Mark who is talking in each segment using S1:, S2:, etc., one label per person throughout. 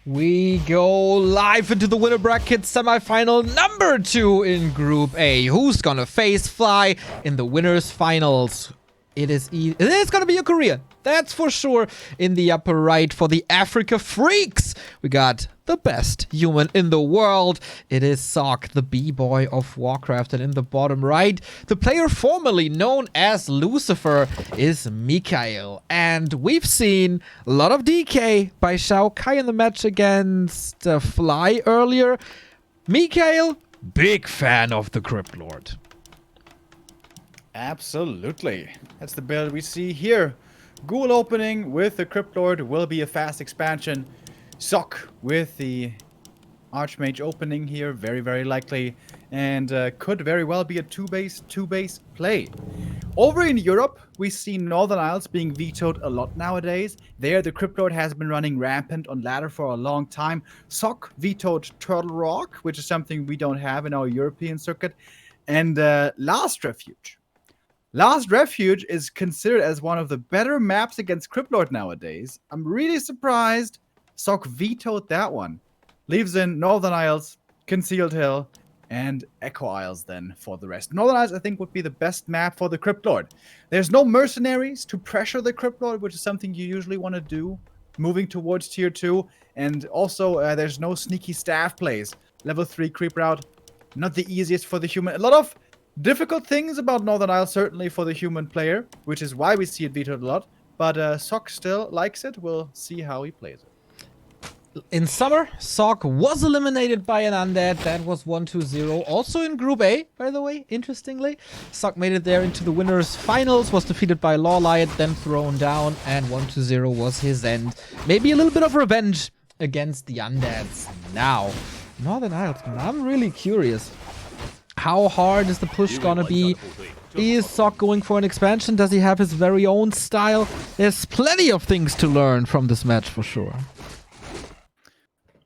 S1: We go live into the Winnerbracket Semifinal number 2 in Group A. Who's gonna face Fly in the winners finals? It's gonna be a Korean, that's for sure. In the upper right for the Africa Freaks, we got the best human in the world. It is Sok, the B-boy of Warcraft. And in the bottom right, the player formerly known as Lucifer is Mikael. And we've seen a lot of DK by Shao Kai in the match against Fly earlier. Mikael, big fan of the Crypt Lord.
S2: Absolutely. That's the build we see here. Ghoul opening with the Crypt Lord will be a fast expansion. Sok with the Archmage opening here, very, very likely. And could very well be a two-base play. Over in Europe, we see Northern Isles being vetoed a lot nowadays. There, the Crypt Lord has been running rampant on ladder for a long time. Sok vetoed Turtle Rock, which is something we don't have in our European circuit. And Last Refuge. Last Refuge is considered as one of the better maps against Crypt Lord nowadays. I'm really surprised Sok vetoed that one. Leaves in Northern Isles, Concealed Hill, and Echo Isles then for the rest. Northern Isles, I think, would be the best map for the Crypt Lord. There's no mercenaries to pressure the Crypt Lord, which is something you usually want to do, moving towards tier 2. And also, there's no sneaky staff plays. Level 3 creep route, not the easiest for the human. A lot of difficult things about Northern Isles, certainly for the human player, which is why we see it vetoed a lot. But Sok still likes it. We'll see how he plays it.
S1: In summer, Sok was eliminated by an undead. That was 1-2-0. Also in Group A, by the way, interestingly. Sok made it there into the winners finals, was defeated by Lawlight, then thrown down, and 1-0 was his end. Maybe a little bit of revenge against the undeads. Now, Northern Isles, I'm really curious. How hard is the push gonna be? Is Sok going for an expansion? Does he have his very own style? There's plenty of things to learn from this match for sure.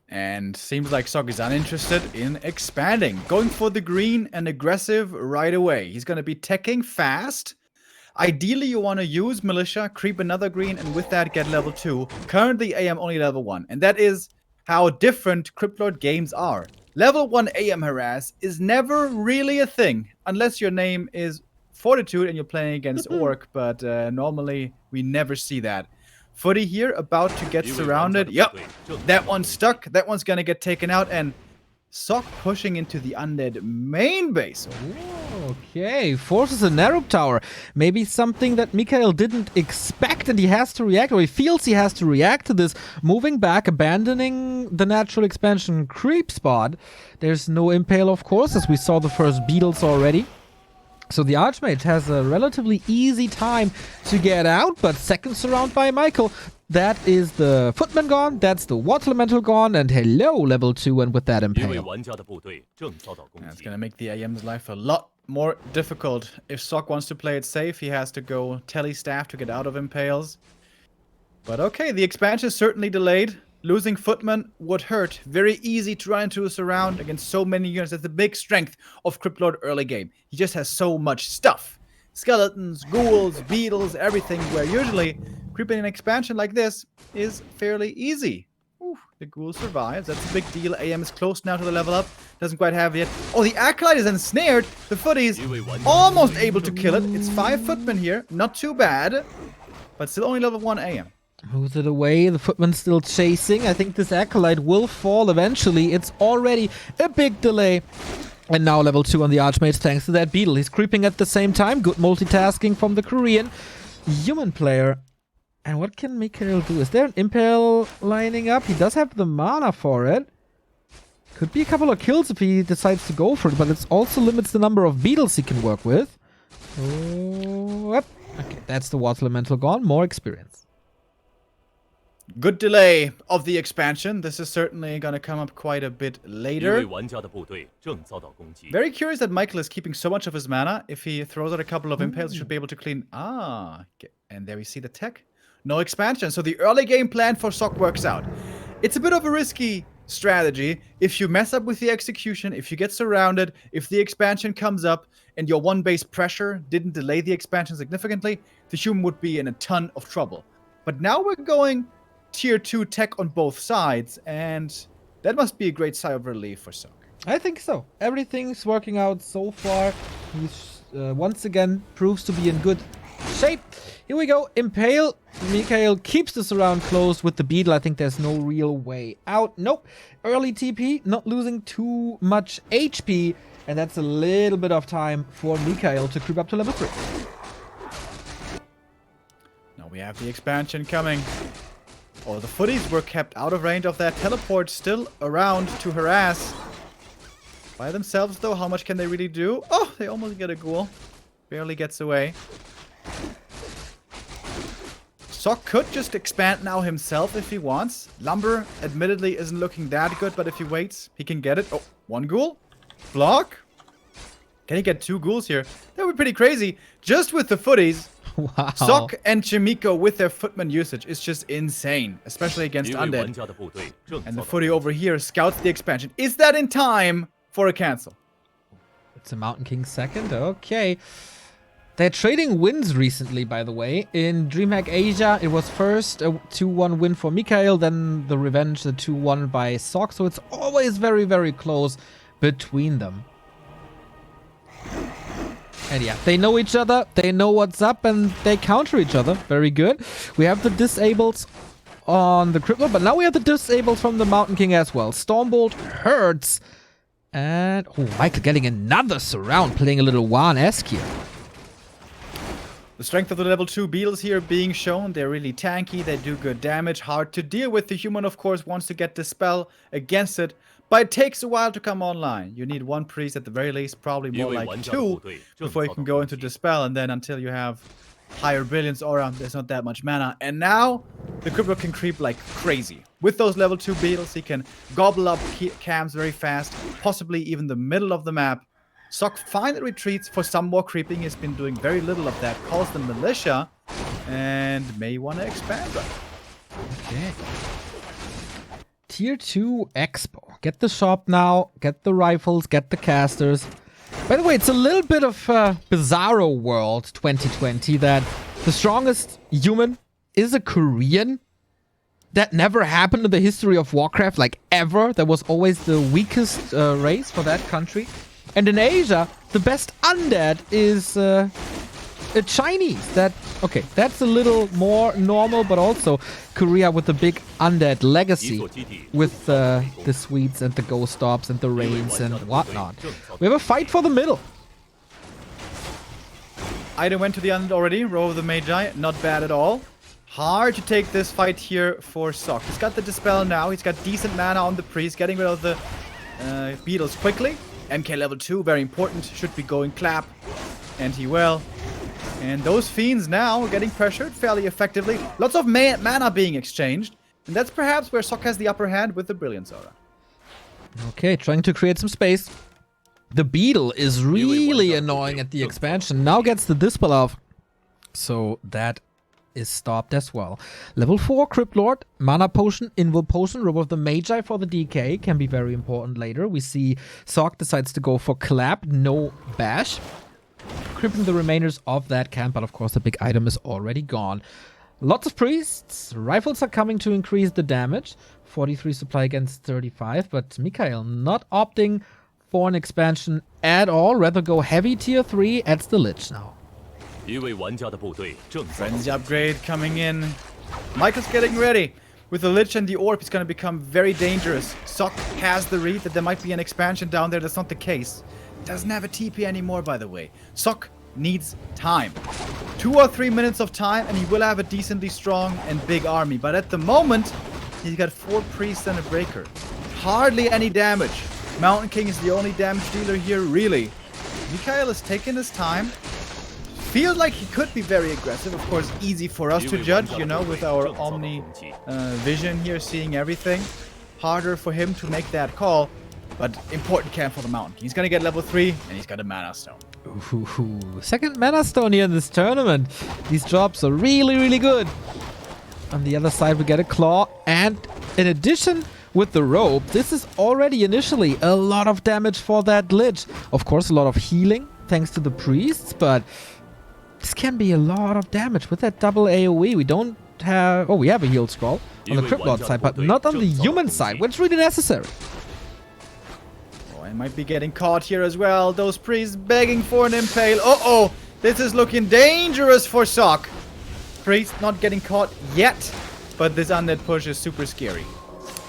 S2: And seems like Sok is uninterested in expanding. Going for the green and aggressive right away. He's going to be teching fast. Ideally, you want to use Militia, creep another green, and with that get level 2. Currently, AM only level 1. And that is how different Crypt Lord games are. Level 1 AM harass is never really a thing. Unless your name is Fortitude and you're playing against Orc. But normally, we never see that. Footy here, about to get surrounded. Yep, that one's stuck. That one's gonna get taken out. And Sok pushing into the undead main base.
S1: Ooh, okay, forces a Narub tower. Maybe something that Mikael didn't expect and he has to react, or he feels he has to react to this. Moving back, abandoning the natural expansion creep spot. There's no impale, of course, as we saw the first beetles already. So the Archmage has a relatively easy time to get out, but second surround by Michael. That is the Footman gone, that's the Water Elemental gone, and hello, level 2, and with that impale.
S2: That's gonna make the AM's life a lot more difficult. If Sok wants to play it safe, he has to go telestaff to get out of impales. But okay, the expansion is certainly delayed. Losing Footman would hurt. Very easy to run into a surround against so many units. That's the big strength of Crypt Lord early game. He just has so much stuff. Skeletons, ghouls, beetles, everything, where usually creeping an expansion like this is fairly easy. Ooh, the ghoul survives. That's a big deal. AM is close now to the level up. Doesn't quite have it yet. Oh, the Acolyte is ensnared. The Footy's almost able to kill it. It's 5 Footmen here. Not too bad. But still only level 1 AM.
S1: Moves it away, the Footman's still chasing. I think this Acolyte will fall eventually. It's already a big delay. And now level 2 on the Archmage thanks to that beetle. He's creeping at the same time. Good multitasking from the Korean human player. And what can Mikael do? Is there an impale lining up? He does have the mana for it. Could be a couple of kills if he decides to go for it, but it also limits the number of beetles he can work with. Oh, yep. Okay, that's the Water Elemental gone. More experience.
S2: Good delay of the expansion. This is certainly going to come up quite a bit later. Very curious that Michael is keeping so much of his mana. If he throws out a couple of impales, he should be able to clean... and there we see the tech. No expansion. So the early game plan for Sok works out. It's a bit of a risky strategy. If you mess up with the execution, if you get surrounded, if the expansion comes up and your one base pressure didn't delay the expansion significantly, the human would be in a ton of trouble. But now we're going tier 2 tech on both sides, and that must be a great sigh of relief for Sok.
S1: I think so. Everything's working out so far. He's once again proves to be in good shape. Here we go. Impale. Mikhail keeps the surround closed with the beetle. I think there's no real way out. Nope. Early TP, not losing too much HP. And that's a little bit of time for Mikhail to creep up to level 3.
S2: Now we have the expansion coming. Oh, the footies were kept out of range of that teleport, still around to harass. By themselves, though, how much can they really do? Oh, they almost get a ghoul. Barely gets away. Sok could just expand now himself if he wants. Lumber, admittedly, isn't looking that good, but if he waits, he can get it. Oh, 1 ghoul. Block. Can he get 2 ghouls here? That would be pretty crazy. Just with the footies.
S1: Wow.
S2: Sok and Chimiko with their footman usage is just insane, especially against undead. And the footy over here scouts the expansion. Is that in time for a cancel?
S1: It's a Mountain King second. Okay. They're trading wins recently, by the way. In DreamHack Asia, it was first a 2-1 win for Mikhail, then the revenge, the 2-1 by Sok. So it's always very, very close between them. And yeah, they know each other, they know what's up, and they counter each other. Very good. We have the disables on the Crippler, but now we have the disables from the Mountain King as well. Stormbolt hurts. And, oh, Michael getting another surround, playing a little Wan-esque here.
S2: The strength of the level 2 beetles here being shown. They're really tanky, they do good damage, hard to deal with. The human, of course, wants to get the spell against it, but it takes a while to come online. You need 1 priest at the very least, probably more like 2, before you can go into the spell, and then until you have higher brilliance aura, there's not that much mana. And now, the Crippler can creep like crazy. With those level 2 beetles, he can gobble up camps very fast, possibly even the middle of the map. Sok finally retreats for some more creeping. He's been doing very little of that. Calls the militia and may want to expand that.
S1: Okay. Tier 2 Expo. Get the shop now. Get the rifles. Get the casters. By the way, it's a little bit of Bizarro World 2020 that the strongest human is a Korean. That never happened in the history of Warcraft, like ever. That was always the weakest race for that country. And in Asia, the best undead is a Chinese. Okay, that's a little more normal, but also Korea with the big undead legacy with the Swedes and the Ghost Ops and the Rains and whatnot. We have a fight for the middle.
S2: Ida went to the end already. Row of the Magi, not bad at all. Hard to take this fight here for Sok. He's got the Dispel now. He's got decent mana on the Priest, getting rid of the beetles quickly. MK level 2, very important. Should be going clap. And he will. And those fiends now are getting pressured fairly effectively. Lots of mana being exchanged. And that's perhaps where Sok has the upper hand with the Brilliance Aura.
S1: Okay, trying to create some space. The beetle is really annoying at the expansion. Now gets the Dispel off. So that is stopped as well. Level 4 Crypt Lord, Mana Potion, Invul Potion, Robe of the Magi for the DK. Can be very important later. We see Sok decides to go for Clap, no Bash. Crippling the remainers of that camp, but of course the big item is already gone. Lots of priests. Rifles are coming to increase the damage. 43 supply against 35, but Mikhail not opting for an expansion at all. Rather go heavy tier 3, adds the Lich now.
S2: Frenzy upgrade coming in. Michael's getting ready. With the Lich and the Orb, it's going to become very dangerous. Sok has the read that there might be an expansion down there. That's not the case. Doesn't have a TP anymore, by the way. Sok needs time. 2 or 3 minutes of time, and he will have a decently strong and big army. But at the moment, he's got 4 priests and a breaker. Hardly any damage. Mountain King is the only damage dealer here, really. Mikhail is taking his time. Feels like he could be very aggressive. Of course, easy for us to judge, you know, with our omni vision here, seeing everything. Harder for him to make that call, but important camp for the Mountain King. He's going to get level 3, and he's got a Mana Stone.
S1: Ooh, second Mana Stone here in this tournament. These drops are really, really good. On the other side, we get a Claw, and in addition with the Robe, this is already initially a lot of damage for that Lich. Of course, a lot of healing, thanks to the Priests, but this can be a lot of damage with that double AoE. We don't have... Oh, we have a heal scroll. on the Crypt Lord side, but not on the human side, which is really necessary.
S2: Oh, I might be getting caught here as well. Those priests begging for an impale. Uh-oh, this is looking dangerous for Sock. Priest not getting caught yet, but this undead push is super scary.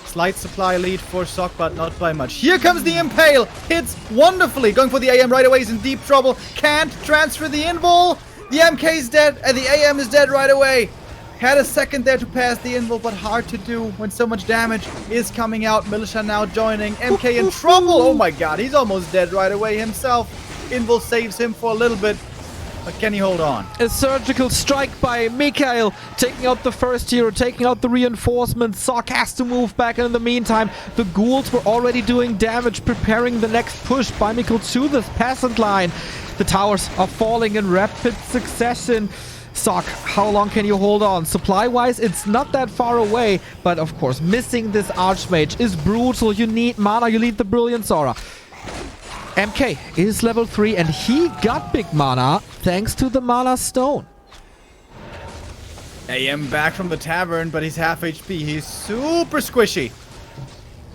S2: Slight supply lead for Sock, but not by much. Here comes the impale. Hits wonderfully. Going for the AM right away. He's in deep trouble. Can't transfer the invul. The MK is dead, and the AM is dead right away. Had a second there to pass the invul, but hard to do when so much damage is coming out. Militia now joining. MK in trouble. Oh my god, he's almost dead right away himself. Invul saves him for a little bit. But can he hold on?
S1: A surgical strike by Mikhail, taking out the first hero, taking out the reinforcements. Sock has to move back, and in the meantime, the ghouls were already doing damage, preparing the next push by Mikhail to this peasant line. The towers are falling in rapid succession. Sock, how long can you hold on? Supply-wise, it's not that far away, but of course, missing this Archmage is brutal. You need mana, you need the Brilliance Aura. MK is level 3, and he got big mana thanks to the Mana Stone.
S2: AM back from the tavern, but he's half HP. He's super squishy.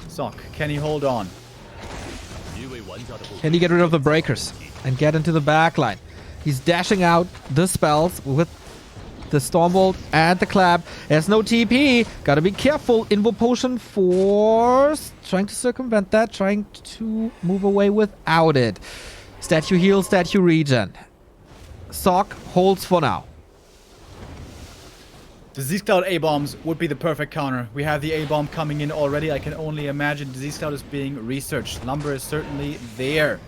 S2: Sock, can he hold on?
S1: Can he get rid of the breakers and get into the back line? He's dashing out the spells with the Stormbolt and the Clap. There's no TP. Gotta be careful. Invul Potion Force. Trying to circumvent that. Trying to move away without it. Statue heal, statue regen. Sock holds for now.
S2: Disease Cloud A-bombs would be the perfect counter. We have the A-bomb coming in already. I can only imagine Disease Cloud is being researched. Lumber is certainly there.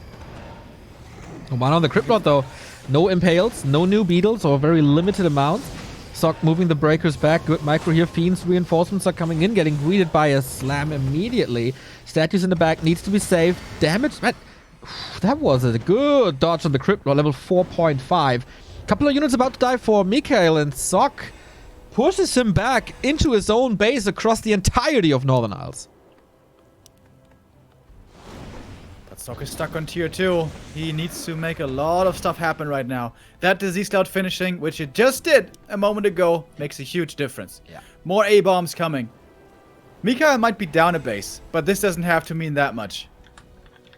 S1: No mana on the Crypt Lord though. No impales, no new beetles, or very limited amounts. Sock moving the breakers back. Good micro here. Fiends reinforcements are coming in, getting greeted by a slam immediately. Statues in the back needs to be saved. Damage, man. That was a good dodge on the Crypt Lord, level 4.5. Couple of units about to die for Mikhail, and Sock pushes him back into his own base across the entirety of Northern Isles.
S2: But Sock is stuck on tier 2. He needs to make a lot of stuff happen right now. That Disease Cloud finishing, which it just did a moment ago, makes a huge difference.
S1: Yeah.
S2: More A-bombs coming. Mikhail might be down a base, but this doesn't have to mean that much.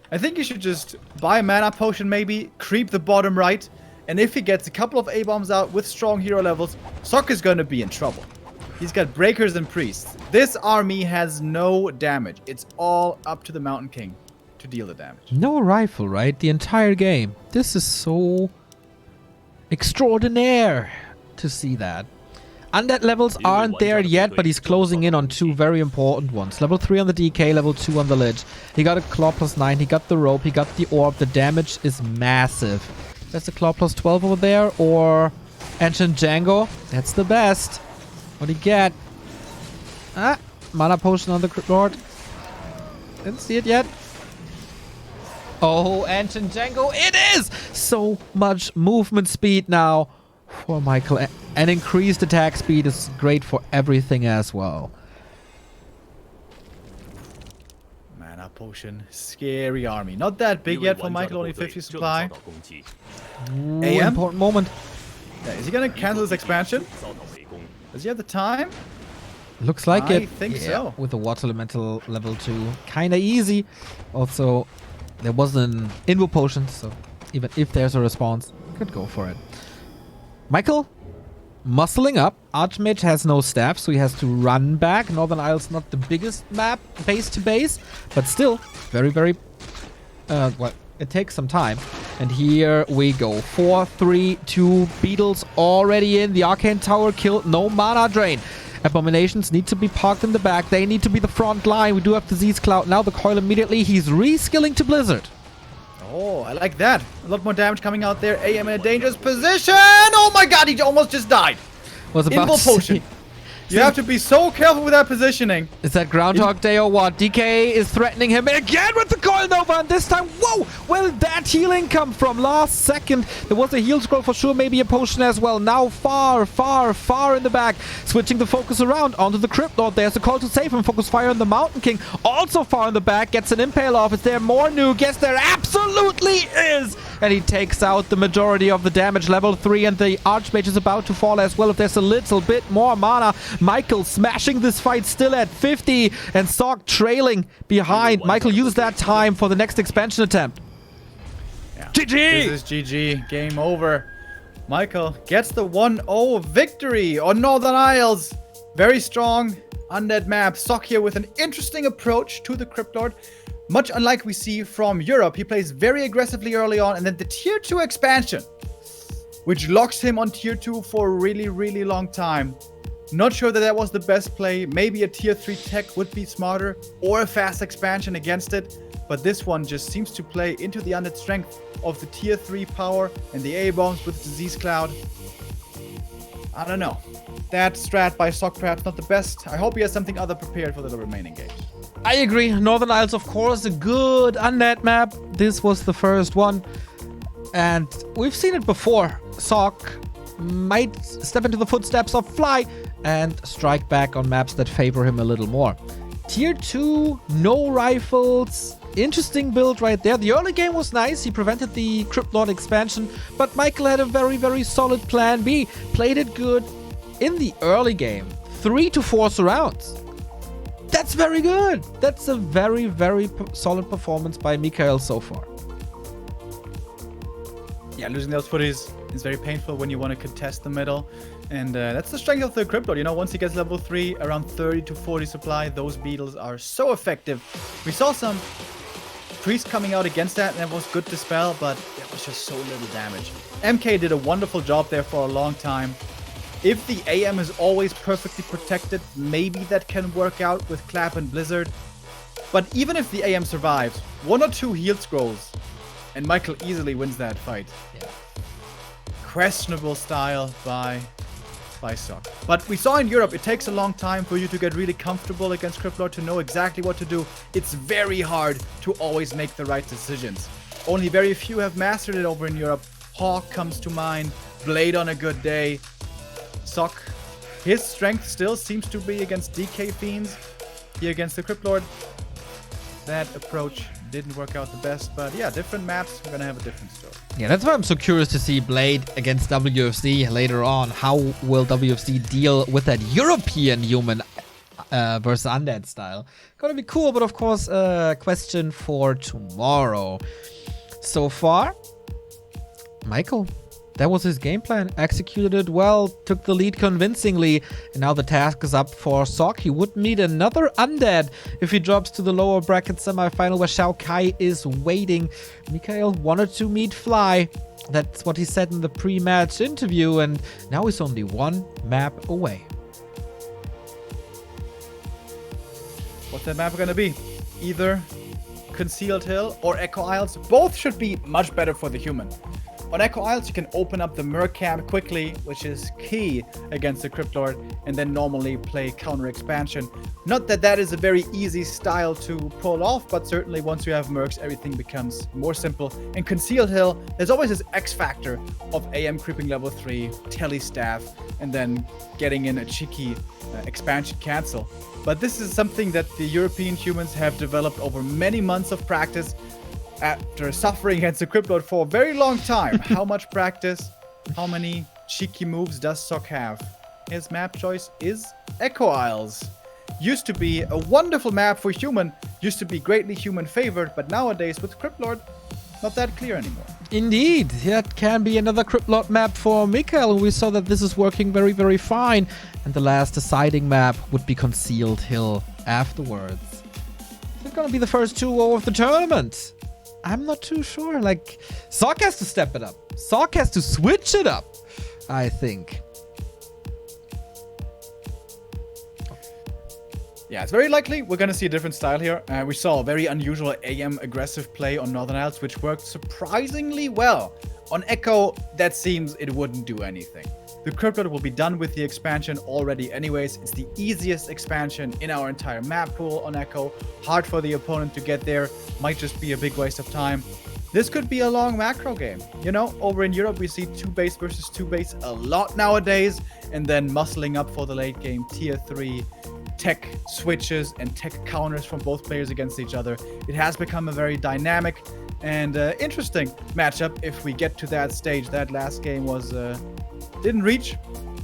S2: I think you should just buy a mana potion maybe, creep the bottom right, and if he gets a couple of A-bombs out with strong hero levels, Sock is going to be in trouble. He's got breakers and priests. This army has no damage. It's all up to the Mountain King to deal the damage.
S1: No rifle, right? The entire game. This is so extraordinaire to see that. Undead levels aren't there yet, but he's closing in on two very important ones. Level 3 on the DK, level 2 on the Lich. He got a Claw +9, he got the Rope, he got the Orb. The damage is massive. That's the Claw +12 over there, or Ancient Django. That's the best. What do you get? Ah, Mana Potion on the Crypt Lord. Didn't see it yet. Oh, Ancient Django, it is! So much movement speed now for Michael. And increased attack speed is great for everything as well.
S2: Mana potion, scary army. Not that big yet for Michael, only 50 supply.
S1: Ooh,
S2: AM?
S1: important moment.
S2: Yeah, is he gonna cancel his expansion? Does he have the time?
S1: Looks like it.
S2: I think so.
S1: With the Water Elemental level 2. Kinda easy. Also, there was an Invo Potion, so even if there's a response, could go for it. Michael, muscling up. Archmage has no staff, so he has to run back. Northern Isles not the biggest map, base to base, but still very, very... well, it takes some time. And here we go. 4, 3, 2, Beetles already in. The Arcane Tower killed. No mana drain. Abominations need to be parked in the back. They need to be the front line. We do have Disease Cloud now. The coil immediately. He's reskilling to Blizzard.
S2: Oh, I like that. A lot more damage coming out there. AM in a dangerous position. Oh my god, he almost just died.
S1: Was about
S2: Invul Potion. You have to be so careful with that positioning.
S1: Is that Groundhog Day or what? DK is threatening him again with the Coil Nova, and this time, whoa! Where did that healing come from? Last second, there was a heal scroll for sure, maybe a potion as well. Now far, far, far in the back. Switching the focus around onto the Crypt Lord. There's a call to save him. Focus fire on the Mountain King. Also far in the back, gets an impale off. Is there more nuke? Yes, there absolutely is! and he takes out the majority of the damage. Level 3, and the Archmage is about to fall as well if there's a little bit more mana. Michael smashing this fight still at 50, and Sock trailing behind. Michael uses that time for the next expansion attempt.
S2: Yeah.
S1: GG!
S2: This is GG. Game over. Michael gets the 1-0 victory on Northern Isles. Very strong undead map. Sock here with an interesting approach to the Crypt Lord. Much unlike we see from Europe, he plays very aggressively early on, and then the tier 2 expansion, which locks him on tier 2 for a really, really long time. Not sure that was the best play. Maybe a tier 3 tech would be smarter, or a fast expansion against it. But this one just seems to play into the undead strength of the tier 3 power and the A-bombs with Disease Cloud. I don't know. That strat by Sock perhaps not the best. I hope he has something other prepared for the remaining games.
S1: I agree. Northern Isles, of course, a good undead map. This was the first one. And we've seen it before. Sock might step into the footsteps of Fly and strike back on maps that favor him a little more. Tier 2, no rifles. Interesting build right there. The early game was nice. He prevented the Crypt Lord expansion, but Michael had a very, very solid plan B. Played it good in the early game. 3 to 4 surrounds. That's very good. That's a very, very solid performance by Mikhail so far.
S2: Yeah, losing those footies is very painful when you want to contest the middle. And that's the strength of the Crypt Lord. You know, once he gets level 3, around 30 to 40 supply, those beetles are so effective. We saw some priests coming out against that, and that was good to spell, but there was just so little damage. MK did a wonderful job there for a long time. If the AM is always perfectly protected, maybe that can work out with Clap and Blizzard. But even if the AM survives, 1 or 2 heal scrolls, and Michael easily wins that fight.
S1: Yeah.
S2: Questionable style by Sock. But we saw in Europe, it takes a long time for you to get really comfortable against Crypt Lord, to know exactly what to do. It's very hard to always make the right decisions. Only very few have mastered it over in Europe. Hawk comes to mind, Blade on a good day. Sock, his strength still seems to be against DK Fiends. Here against the Crypt Lord, that approach didn't work out the best, but yeah, different maps, we're gonna have a different story.
S1: Yeah, that's why I'm so curious to see Blade against WFC later on. How will WFC deal with that European human versus undead style? Gonna be cool, but of course, question for tomorrow. So far, Michael, that was his game plan. Executed it well, took the lead convincingly, and now the task is up for Sock. He would meet another undead if he drops to the lower bracket semifinal where Shao Kai is waiting. Mikhail wanted to meet Fly. That's what he said in the pre-match interview, and now he's only 1 map away.
S2: What's that map gonna be? Either Concealed Hill or Echo Isles. Both should be much better for the human. On Echo Isles, you can open up the Merc camp quickly, which is key against the Crypt Lord, and then normally play counter expansion. Not that that is a very easy style to pull off, but certainly once you have Mercs, everything becomes more simple. In Concealed Hill, there's always this X factor of AM creeping level 3, Telly Staff, and then getting in a cheeky expansion cancel. But this is something that the European humans have developed over many months of practice, after suffering against the Crypt Lord for a very long time. How much practice, how many cheeky moves does Sock have? His map choice is Echo Isles. Used to be a wonderful map for human, used to be greatly human favored, but nowadays with Crypt Lord, not that clear anymore.
S1: Indeed, that can be another Crypt Lord map for Mikhail. We saw that this is working very, very fine. And the last deciding map would be Concealed Hill afterwards. It's gonna be the first 2-0 of the tournament. I'm not too sure. Like, Sock has to step it up. Sock has to switch it up, I think.
S2: Yeah, it's very likely we're going to see a different style here. We saw a very unusual AM aggressive play on Northern Isles, which worked surprisingly well. On Echo, that seems it wouldn't do anything. The Crypt Lord will be done with the expansion already anyways. It's the easiest expansion in our entire map pool on Echo. Hard for the opponent to get there. Might just be a big waste of time. This could be a long macro game. You know, over in Europe, we see 2 base versus 2 base a lot nowadays. And then muscling up for the late game, tier 3. tech switches and tech counters from both players against each other. It has become a very dynamic and interesting matchup if we get to that stage. That last game was didn't reach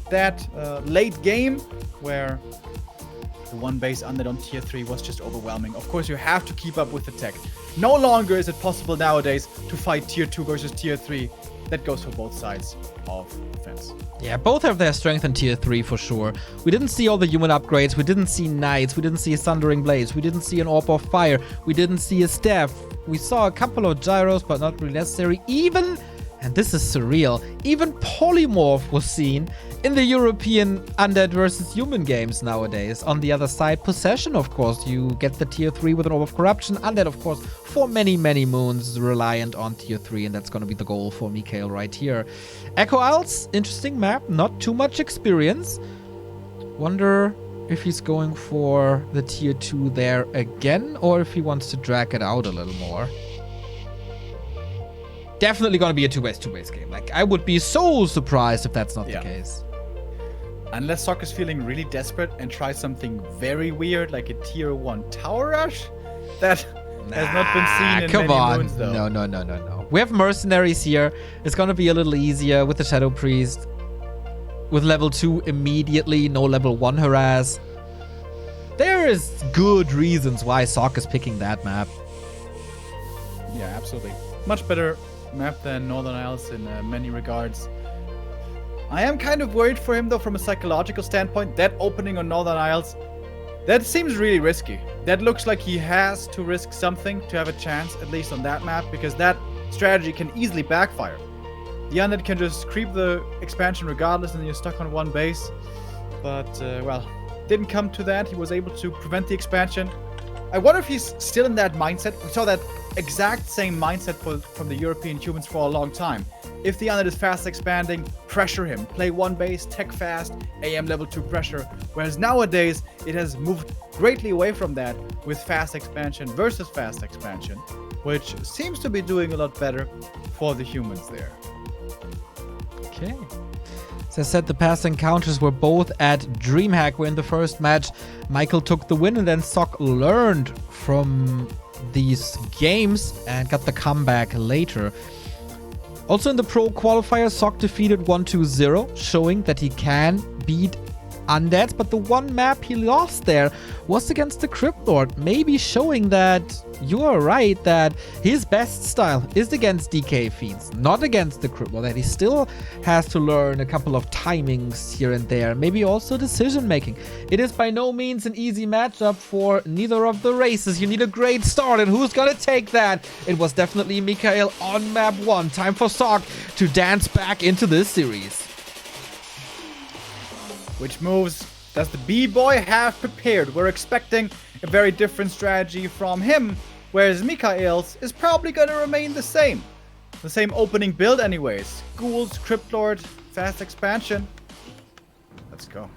S2: that late game where the one base undead on tier 3 was just overwhelming. Of course, you have to keep up with the tech. No longer is it possible nowadays to fight tier 2 versus tier 3. That goes for both sides of the fence.
S1: Yeah, both have their strength in tier 3 for sure. We didn't see all the human upgrades. We didn't see knights. We didn't see a Sundering Blades. We didn't see an Orb of Fire. We didn't see a staff. We saw a couple of gyros, but not really necessary. Even, and this is surreal, even Polymorph was seen in the European undead versus human games nowadays. On the other side, Possession, of course. You get the tier 3 with an Orb of Corruption. Undead, of course, for many, many moons, reliant on tier 3, and that's going to be the goal for Mikhail right here. Echo Isles, interesting map, not too much experience. Wonder if he's going for the tier 2 there again, or if he wants to drag it out a little more. Definitely going to be a 2-base game. Like, I would be so surprised if that's not the case.
S2: Unless Sok is feeling really desperate and tries something very weird, like a tier 1 tower rush, that has not been seen in many moons, though.
S1: No. We have mercenaries here. It's going to be a little easier with the Shadow Priest. With level 2 immediately, no level 1 harass. There is good reasons why Sok is picking that map.
S2: Yeah, absolutely. Much better map than Northern Isles in many regards. I am kind of worried for him, though, from a psychological standpoint. That opening on Northern Isles, that seems really risky. That looks like he has to risk something to have a chance, at least on that map, because that strategy can easily backfire. The undead can just creep the expansion regardless, and you're stuck on one base. But, well, didn't come to that. He was able to prevent the expansion. I wonder if he's still in that mindset. We saw that exact same mindset from the European humans for a long time. If the undead is fast expanding, pressure him. Play one base, tech fast, AM level 2 pressure. Whereas nowadays, it has moved greatly away from that with fast expansion versus fast expansion, which seems to be doing a lot better for the humans there.
S1: Okay. As I said, the past encounters were both at DreamHack, where in the first match, Michael took the win, and then Sok learned from these games and got the comeback later. Also in the Pro Qualifier, Sok defeated 1-2-0, showing that he can beat undead, but the one map he lost there was against the Crypt Lord, maybe showing that you are right, that his best style is against DK Fiends, not against the Crypt Lord, that he still has to learn a couple of timings here and there, maybe also decision making. It is by no means an easy matchup for neither of the races. You need a great start, and who's gonna take that? It was definitely Mikhail on map 1. Time for Sok to dance back into this series.
S2: Which moves does the B-Boy have prepared? We're expecting a very different strategy from him, whereas Mikhail's is probably going to remain the same. The same opening build anyways. Ghouls, Crypt Lord, fast expansion. Let's go.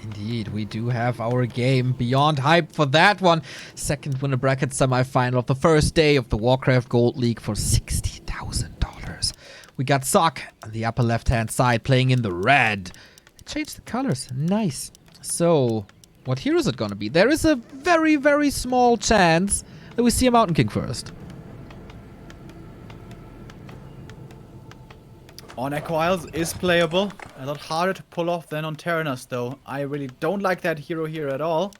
S1: Indeed, we do have our game beyond hype for that one. Second Winnerbracket Semifinal of the first day of the Warcraft Gold League for $60,000. We got Sok on the upper left-hand side playing in the red. Change the colors. Nice. So, what hero is it gonna be? There is a very, very small chance that we see a Mountain King first.
S2: On Echo Isles is playable. A lot harder to pull off than on Terranos, though. I really don't like that hero here at all.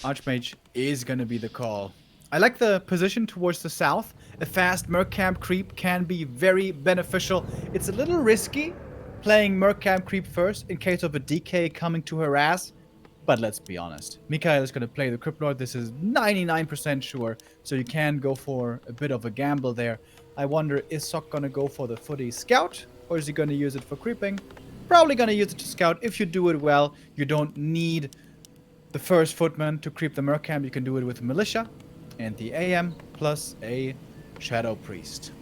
S2: Archmage is gonna be the call. I like the position towards the south. A fast Merc Camp creep can be very beneficial. It's a little risky playing Merc Camp creep first in case of a DK coming to harass. But let's be honest. Mikhail is going to play the Crypt Lord. This is 99% sure. So you can go for a bit of a gamble there. I wonder, is Sok going to go for the footy scout? Or is he going to use it for creeping? Probably going to use it to scout. If you do it well, you don't need the first footman to creep the Merc Camp. You can do it with militia and the AM plus a Shadow Priest.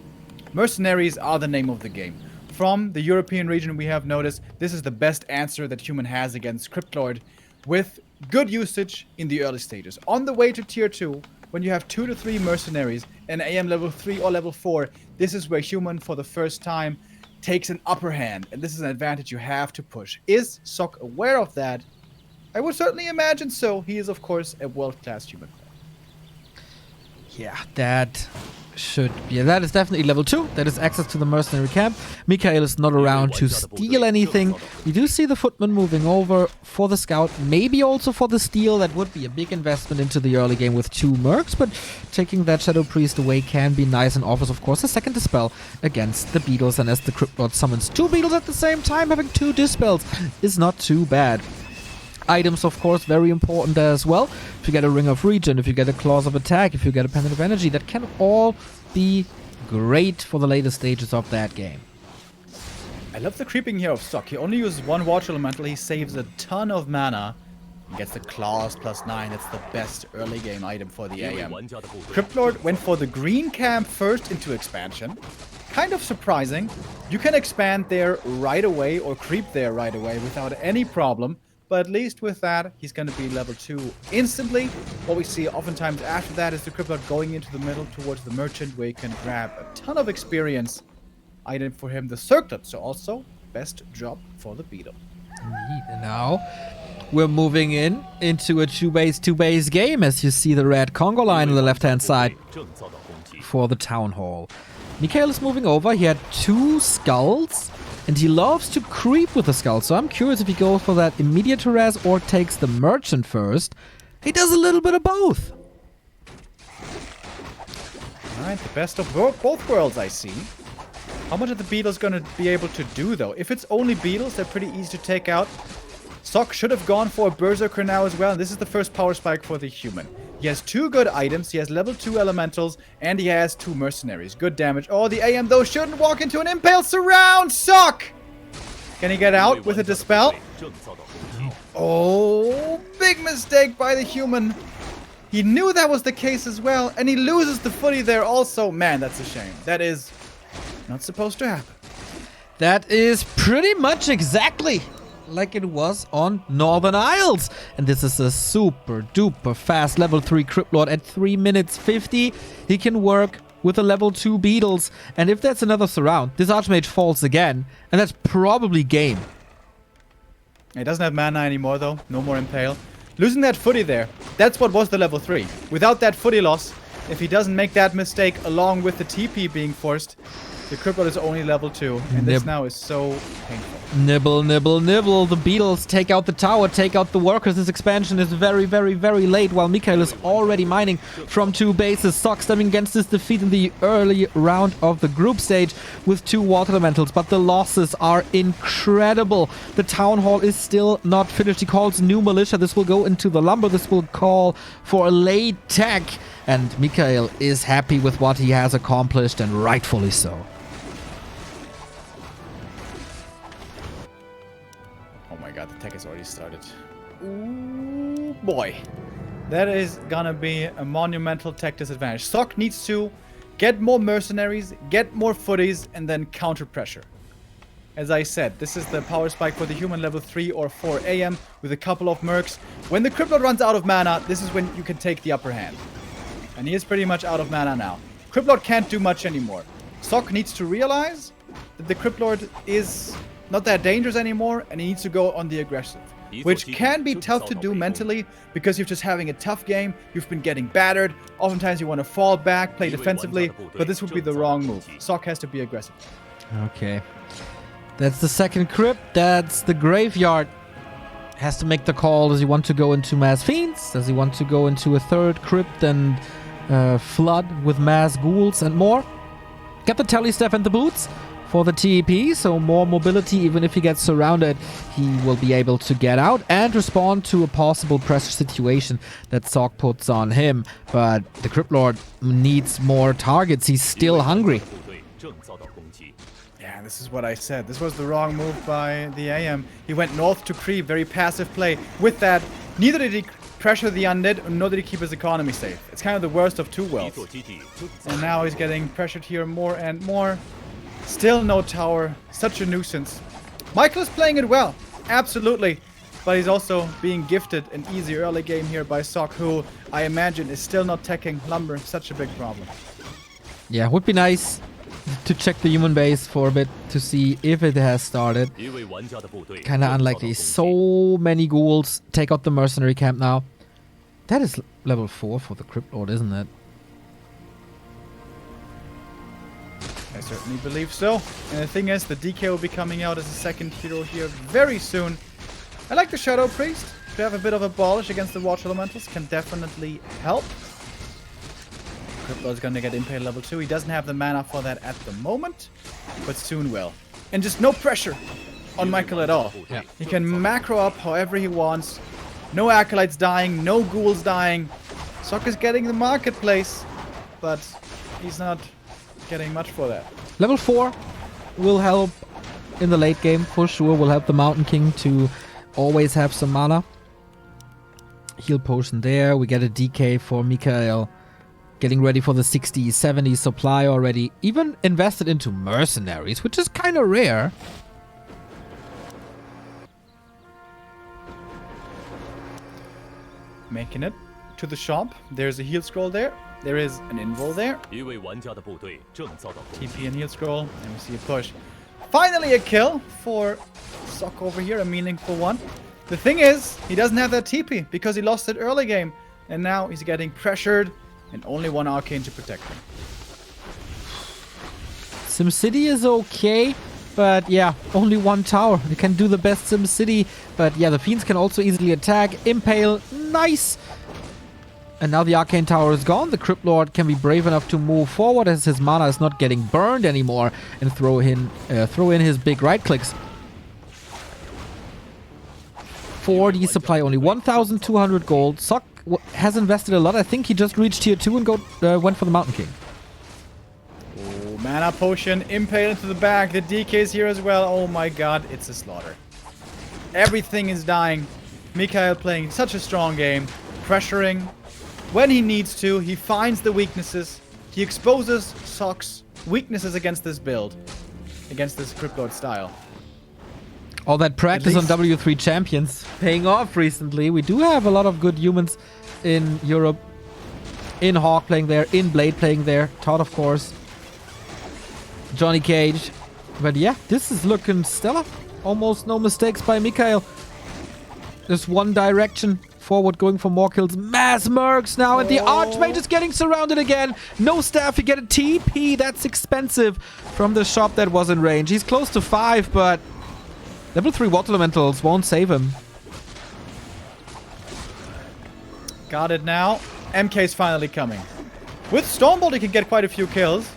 S2: Mercenaries are the name of the game. From the European region, we have noticed this is the best answer that human has against Crypt Lord, with good usage in the early stages. On the way to tier 2, when you have 2 to 3 mercenaries and AM level 3 or level 4, this is where human for the first time takes an upper hand, and this is an advantage you have to push. Is Sok aware of that? I would certainly imagine so. He is, of course, a world-class human.
S1: Yeah, that should be. That is definitely level 2. That is access to the mercenary camp. Mikael is not around to steal anything. We do see the footman moving over for the scout, maybe also for the steal. That would be a big investment into the early game with 2 mercs, but taking that Shadow Priest away can be nice and offers, of course, a second dispel against the beetles. And as the Crypt Lord summons 2 beetles at the same time, having 2 dispels is not too bad. Items, of course, very important as well. If you get a Ring of Regen, if you get a Claws of Attack, if you get a Pendant of Energy, that can all be great for the later stages of that game.
S2: I love the creeping here of Sock. He only uses 1 Water Elemental. He saves a ton of mana. He gets the Claws +9. That's the best early game item for the AM. Crypt Lord went for the green camp first into expansion. Kind of surprising. You can expand there right away or creep there right away without any problem. But at least with that, he's going to be level 2 instantly. What we see oftentimes after that is the Crypt Lord going into the middle towards the Merchant, where you can grab a ton of experience. Item for him, the Circlet. So also, best job for the Beetle.
S1: Indeed. And now, we're moving into a 2-base game, as you see the red Congo line on the left-hand side for the Town Hall. Mikael is moving over. He had 2 skulls. And he loves to creep with the skull, so I'm curious if he goes for that immediate harass or takes the merchant first. He does a little bit of both.
S2: Alright, the best of both worlds, I see. How much are the beetles going to be able to do, though? If it's only beetles, they're pretty easy to take out. Sock should have gone for a Berserker now as well. This is the first power spike for the human. He has 2 good items. He has level 2 elementals, and he has 2 mercenaries. Good damage. Oh, the AM, though, shouldn't walk into an impale surround. Sock! Can he get out with a dispel? Oh, big mistake by the human. He knew that was the case as well, and he loses the footy there also. Man, that's a shame. That is not supposed to happen.
S1: That is pretty much exactly like it was on Northern Isles. And this is a super duper fast level 3 Crypt Lord at 3 minutes 50. He can work with the level 2 beetles. And if that's another surround, this Archmage falls again. And that's probably game.
S2: He doesn't have mana anymore though. No more impale. Losing that footy there, that's what was the level 3. Without that footy loss, if he doesn't make that mistake along with the TP being forced, the Crypt Lord is only level 2, and this now is so painful.
S1: Nibble, nibble, nibble. The beetles take out the tower, take out the workers. This expansion is very, very, very late, while Mikael is already mining from 2 bases. Sock stemming against his defeat in the early round of the group stage with 2 water elementals, but the losses are incredible. The town hall is still not finished. He calls new militia. This will go into the lumber. This will call for a late tech, and Mikael is happy with what he has accomplished, and rightfully so.
S2: God, the tech has already started. Ooh, boy. That is gonna be a monumental tech disadvantage. Sock needs to get more mercenaries, get more footies, and then counter pressure. As I said, this is the power spike for the human level 3 or 4 AM with a couple of mercs. When the Crypt Lord runs out of mana, this is when you can take the upper hand. And he is pretty much out of mana now. Crypt Lord can't do much anymore. Sock needs to realize that the Crypt Lord is not that dangerous anymore, and he needs to go on the aggressive, which can be tough to do mentally because you're just having a tough game. You've been getting battered. Oftentimes you want to fall back, play defensively, but this would be the wrong move. Sock has to be aggressive.
S1: Okay. That's the second crypt. That's the graveyard. Has to make the call. Does he want to go into mass fiends? Does he want to go into a third crypt and flood with mass ghouls and more? Get the telly staff and the boots for the TEP, so more mobility. Even if he gets surrounded, he will be able to get out and respond to a possible pressure situation that Sock puts on him. But the Crypt Lord needs more targets. He's still hungry.
S2: Yeah, this is what I said. This was the wrong move by the AM. He went north to creep, very passive play. With that, neither did he pressure the undead, nor did he keep his economy safe. It's kind of the worst of 2 worlds. And now he's getting pressured here more and more. Still no tower. Such a nuisance. Michael is playing it well. Absolutely. But he's also being gifted an easy early game here by Sock, who I imagine is still not teching lumber. Such a big problem.
S1: Yeah, would be nice to check the human base for a bit to see if it has started. Kinda unlikely. So many ghouls. Take out the mercenary camp now. That is level 4 for the Crypt Lord, isn't it?
S2: I certainly believe so. And the thing is, the DK will be coming out as a second hero here very soon. I like the Shadow Priest. To have a bit of a abolish against the Watch Elementals can definitely help. Crypt Lord's gonna get Impale level 2. He doesn't have the mana for that at the moment, but soon will. And just no pressure on Michael at all.
S1: Yeah.
S2: He can macro up however he wants. No Acolytes dying, no Ghouls dying. Sok is getting the marketplace, but he's not getting much for that.
S1: Level 4 will help in the late game for sure. Will help the Mountain King to always have some mana. Heal potion there. We get a DK for Mikael. Getting ready for the 60s, 70s supply already. Even invested into mercenaries, which is kind of rare.
S2: Making it to the shop. There's a heal scroll there. There is an invul there. TP and heal scroll. And we see a push. Finally a kill for Sok over here. A meaningful one. The thing is, he doesn't have that TP because he lost it early game. And now he's getting pressured and only one arcane to protect him.
S1: SimCity is okay, but yeah, only one tower. You can do the best SimCity, but yeah, the Fiends can also easily attack. Impale, nice! And now the Arcane Tower is gone. The Crypt Lord can be brave enough to move forward as his mana is not getting burned anymore and throw in his big right clicks. 4D supply, only 1,200 gold. Sok has invested a lot. I think he just reached tier 2 and went for the Mountain King.
S2: Oh, mana potion, Impale into the back. The DK is here as well. Oh my god, it's a slaughter. Everything is dying. Mikael playing such a strong game. Pressuring when he needs to. He finds the weaknesses. He exposes Sok's weaknesses against this build. Against this Crypt Lord style.
S1: All that practice on W3 champions paying off recently. We do have a lot of good humans in Europe. In Hawk playing there, in Blade playing there. Todd, of course. Johnny Cage. But yeah, this is looking stellar. Almost no mistakes by Mikael. There's one direction forward, going for more kills. Mass mercs now, and the Archmage is getting surrounded again. No staff, you get a TP. That's expensive from the shop that was in range. He's close to 5, but level 3 Water Elementals won't save him.
S2: Got it now. MK's finally coming. With Stormbolt, he can get quite a few kills.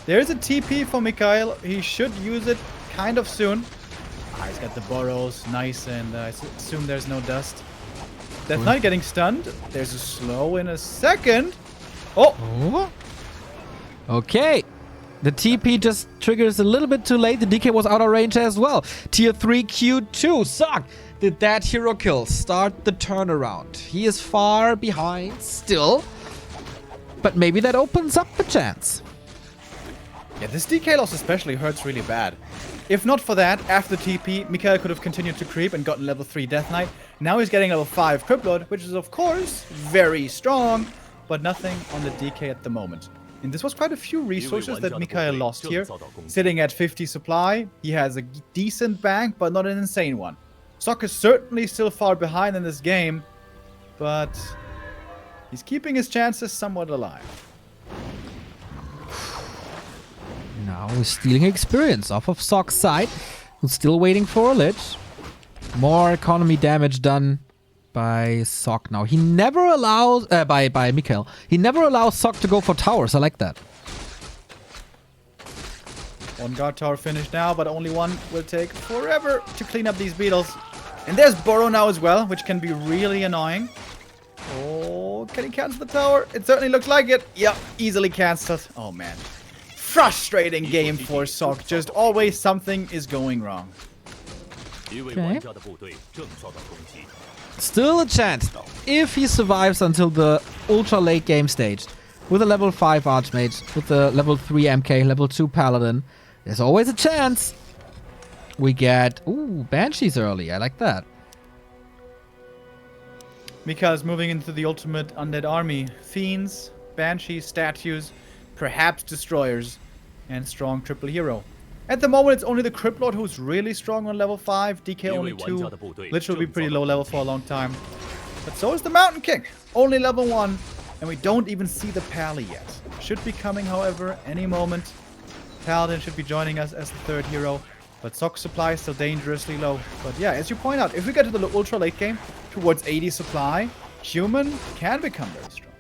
S2: There's a TP for Mikael. He should use it kind of soon. He's got the burrows. Nice, and I assume there's no dust. Death Knight getting stunned. There's a slow in a second. Oh!
S1: Okay. The TP just triggers a little bit too late. The DK was out of range as well. Tier 3 Q2. Sok did that hero kill start the turnaround. He is far behind still. But maybe that opens up a chance.
S2: Yeah, this DK loss especially hurts really bad. If not for that, after the TP, Mikael could have continued to creep and gotten level 3 Death Knight. Now he's getting level 5 Crypt Lord, which is of course very strong, but nothing on the DK at the moment. And this was quite a few resources that Mikael lost here. Sitting at 50 supply, he has a decent bank, but not an insane one. Sok is certainly still far behind in this game, but he's keeping his chances somewhat alive.
S1: Now he's stealing experience off of Sok's side, who's still waiting for a lich. More economy damage done by Sok now. He never allows, by Mikael. He never allows Sok to go for towers. I like that.
S2: One guard tower finished now, but only one will take forever to clean up these beetles. And there's Burrow now as well, which can be really annoying. Oh, can he cancel the tower? It certainly looks like it. Yep, easily cancelled. Oh, man. Frustrating game for Sok. Just always something is going wrong.
S1: Okay. Still a chance, though, if he survives until the ultra late game stage. With a level 5 Archmage, with a level 3 MK, level 2 Paladin. There's always a chance. We get, Banshees early. I like that.
S2: Mikael's moving into the ultimate undead army. Fiends, Banshees, statues, perhaps destroyers. and strong triple hero. At the moment, it's only the Crypt Lord who's really strong on level 5. DK only 2. Lich will be pretty low level for a long time. But so is the Mountain King. Only level 1. And we don't even see the Pally yet. Should be coming, however, any moment. Paladin should be joining us as the third hero. But Sock supply is still dangerously low. But yeah, as you point out, if we get to the ultra late game, towards 80 supply, Human can become very strong.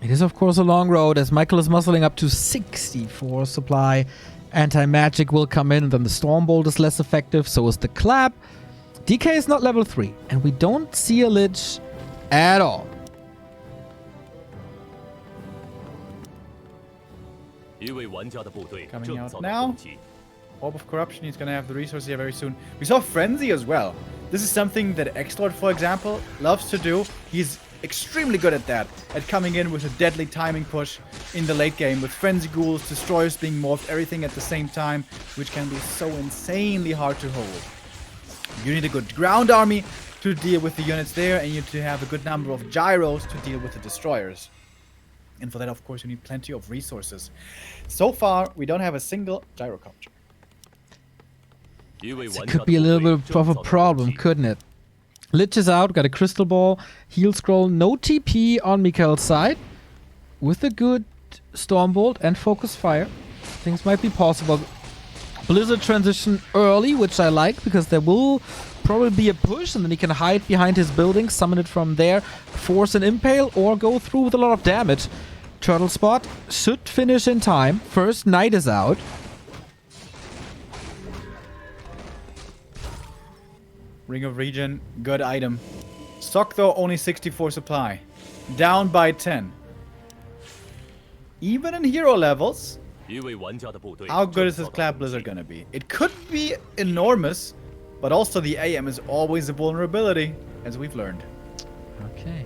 S1: It is, of course, a long road as Michael is muscling up to 64 supply. Anti-magic will come in, and then the Stormbolt is less effective, so is the Clap. DK is not level 3, and we don't see a Lich at all.
S2: Coming out now. Orb of Corruption, he's gonna have the resources here very soon. We saw Frenzy as well. This is something that X-Lord, for example, loves to do. He's extremely good at that, at coming in with a deadly timing push in the late game with Frenzy Ghouls, Destroyers being morphed, everything at the same time, which can be so insanely hard to hold. You need a good ground army to deal with the units there, and you need to have a good number of gyros to deal with the Destroyers. And for that, of course, you need plenty of resources. So far, we don't have a single gyrocopter.
S1: It could be a little bit of a problem, couldn't it? Lich is out, got a Crystal Ball, Heal Scroll, no TP on Mikael's side. With a good Stormbolt and Focus Fire, things might be possible. Blizzard transition early, which I like, because there will probably be a push, and then he can hide behind his building, summon it from there, force an Impale, or go through with a lot of damage. Turtle Spot should finish in time. First Knight is out.
S2: Ring of Regen, good item. Stock though, only 64 supply. Down by 10. Even in hero levels, how good is this Clap Blizzard gonna be? It could be enormous, but also the AM is always a vulnerability, as we've learned.
S1: Okay.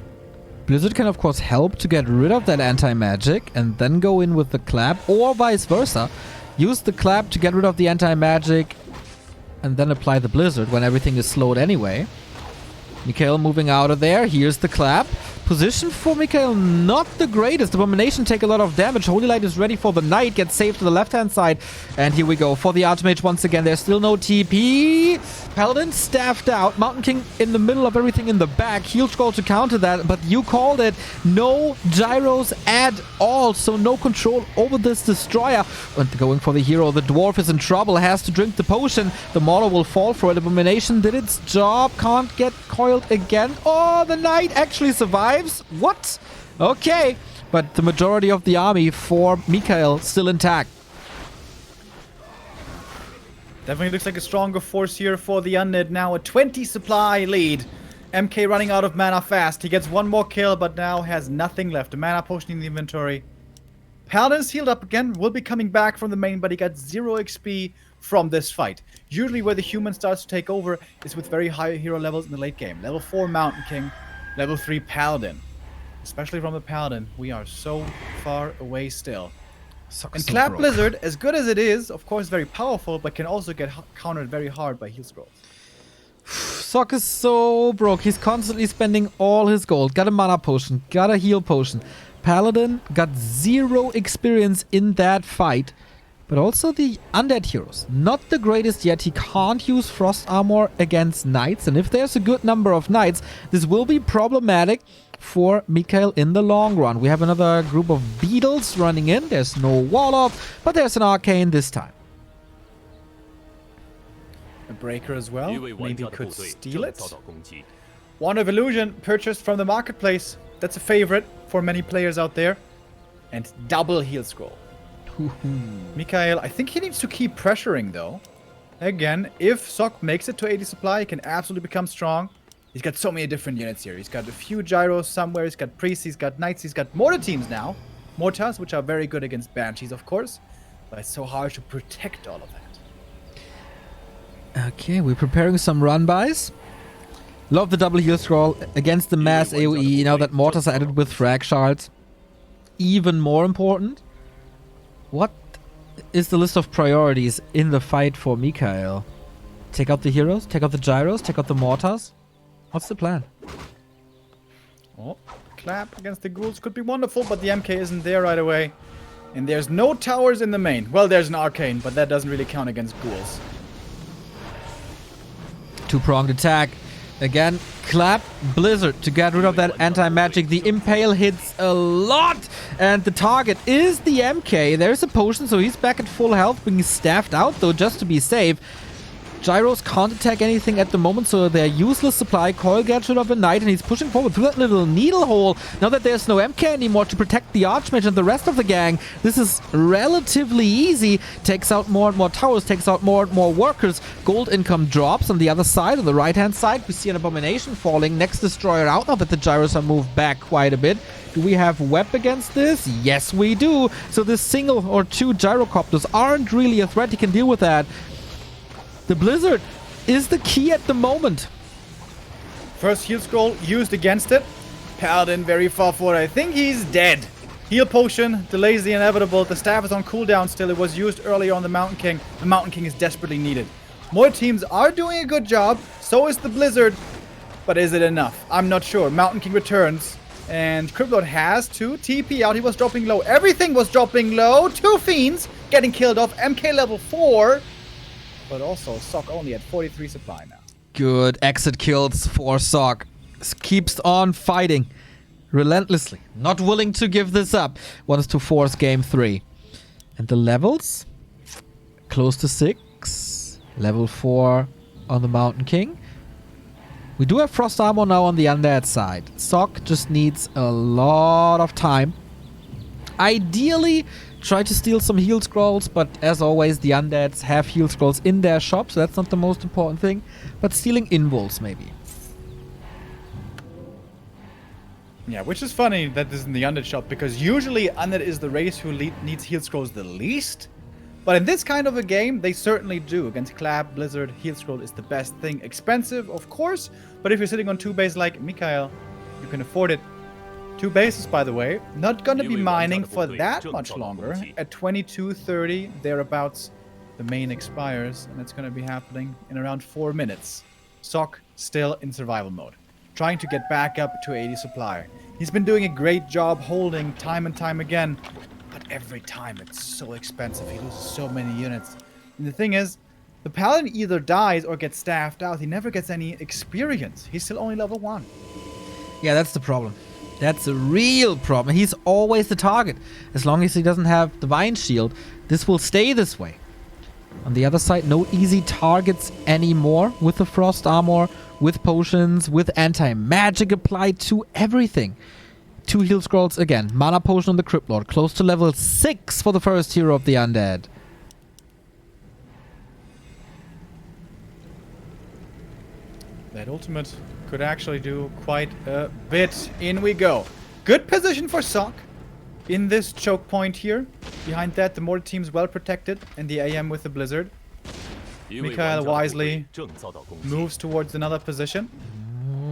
S1: Blizzard can of course help to get rid of that anti-magic and then go in with the Clap, or vice versa. Use the Clap to get rid of the anti-magic and then apply the Blizzard when everything is slowed anyway. Mikael moving out of there. Here's the Clap. Position for Mikael not the greatest. Abomination take a lot of damage. Holy Light is ready for the Knight. Gets saved to the left-hand side. And here we go for the Archmage once again. There's still no TP. Paladin staffed out. Mountain King in the middle of everything in the back. Heal Scroll to counter that. But you called it. No gyros at all. So no control over this Destroyer. And going for the hero. The Dwarf is in trouble. Has to drink the potion. The Mortar will fall for it. Abomination did its job. Can't get coiled again. Oh, the Knight actually survived. What? Okay. But the majority of the army for Mikael still intact.
S2: Definitely looks like a stronger force here for the Undead. Now a 20 supply lead. MK running out of mana fast. He gets one more kill, but now has nothing left. A mana potion in the inventory. Paladin is healed up again. Will be coming back from the main, but he got 0 XP from this fight. Usually where the human starts to take over is with very high hero levels in the late game. Level 4 Mountain King. Level 3 Paladin. Especially from the Paladin, we are so far away still. And Clap Blizzard, as good as it is, of course very powerful, but can also get countered very hard by heal scrolls.
S1: Sock is so broke. He's constantly spending all his gold. Got a mana potion, got a heal potion. Paladin got 0 experience in that fight. But also the undead heroes. Not the greatest yet. He can't use Frost Armor against Knights. And if there's a good number of Knights, this will be problematic for Mikael in the long run. We have another group of Beetles running in. There's no Warlock, but there's an Arcane this time.
S2: A Breaker as well. Maybe could steal it. Wand of Illusion purchased from the marketplace. That's a favorite for many players out there. And double heal scroll. Mikael, I think he needs to keep pressuring though. Again, if Sock makes it to 80 supply, he can absolutely become strong. He's got so many different units here. He's got a few gyros somewhere. He's got priests, he's got knights, he's got mortar teams now. Mortars, which are very good against banshees, of course. But it's so hard to protect all of that.
S1: Okay, we're preparing some run-bys. Love the double heal scroll against the mass AoE. Now that mortars are added with frag shards. Even more important. What is the list of priorities in the fight for Mikael? Take out the heroes? Take out the gyros? Take out the mortars? What's the plan?
S2: Oh, Clap against the ghouls could be wonderful, but the MK isn't there right away. And there's no towers in the main. Well, there's an arcane, but that doesn't really count against ghouls.
S1: Two-pronged attack. Again, clap, blizzard to get rid of that anti-magic. The impale hits a lot, and the target is the MK. There's a potion, so he's back at full health, being staffed out though, just to be safe. Gyros can't attack anything at the moment, so they're useless supply. Coil gets rid of a knight, and he's pushing forward through that little needle hole. Now that there's no MK anymore to protect the Archmage and the rest of the gang, this is relatively easy. Takes out more and more towers, takes out more and more workers. Gold income drops on the other side, on the right-hand side. We see an Abomination falling. Next Destroyer out, now that the Gyros are moved back quite a bit. Do we have web against this? Yes, we do. So this single or two Gyrocopters aren't really a threat. He can deal with that. The Blizzard is the key at the moment.
S2: First heal scroll used against it. Paladin very far forward. I think he's dead. Heal potion delays the inevitable. The staff is on cooldown still. It was used earlier on the Mountain King. The Mountain King is desperately needed. More teams are doing a good job. So is the Blizzard. But is it enough? I'm not sure. Mountain King returns. And Cryptlord has to TP out. He was dropping low. Everything was dropping low. Two Fiends getting killed off. MK level 4. But also, Sock only at 43 supply now.
S1: Good exit kills for Sock. Keeps on fighting relentlessly. Not willing to give this up. Wants to force game 3. And the levels? Close to 6. Level 4 on the Mountain King. We do have Frost Armor now on the Undead side. Sock just needs a lot of time. Ideally, try to steal some heal scrolls, but as always, the Undeads have heal scrolls in their shop, so that's not the most important thing. But stealing invols, maybe.
S2: Yeah, which is funny that this is in the Undead shop, because usually Undead is the race who needs heal scrolls the least. But in this kind of a game, they certainly do. Against Clap, Blizzard, heal scroll is the best thing. Expensive, of course, but if you're sitting on 2 bases like Mikhail, you can afford it. 2 bases, by the way. Not gonna be mining for that much longer. At 22:30, thereabouts, the main expires, and it's gonna be happening in around 4 minutes. Sock still in survival mode, trying to get back up to 80 supply. He's been doing a great job holding time and time again, but every time it's so expensive. He loses so many units. And the thing is, the Paladin either dies or gets staffed out. He never gets any experience. He's still only level 1.
S1: Yeah, that's the problem. That's a real problem. He's always the target. As long as he doesn't have Divine Shield, this will stay this way. On the other side, no easy targets anymore with the Frost Armor, with potions, with anti-magic applied to everything. 2 heal scrolls again. Mana Potion on the Cryptlord. Close to level 6 for the first hero of the Undead.
S2: That ultimate could actually do quite a bit. In we go. Good position for Sock in this choke point here. Behind that, the mortar team's well protected, and the AM with the Blizzard. Mikhail wisely moves towards another position.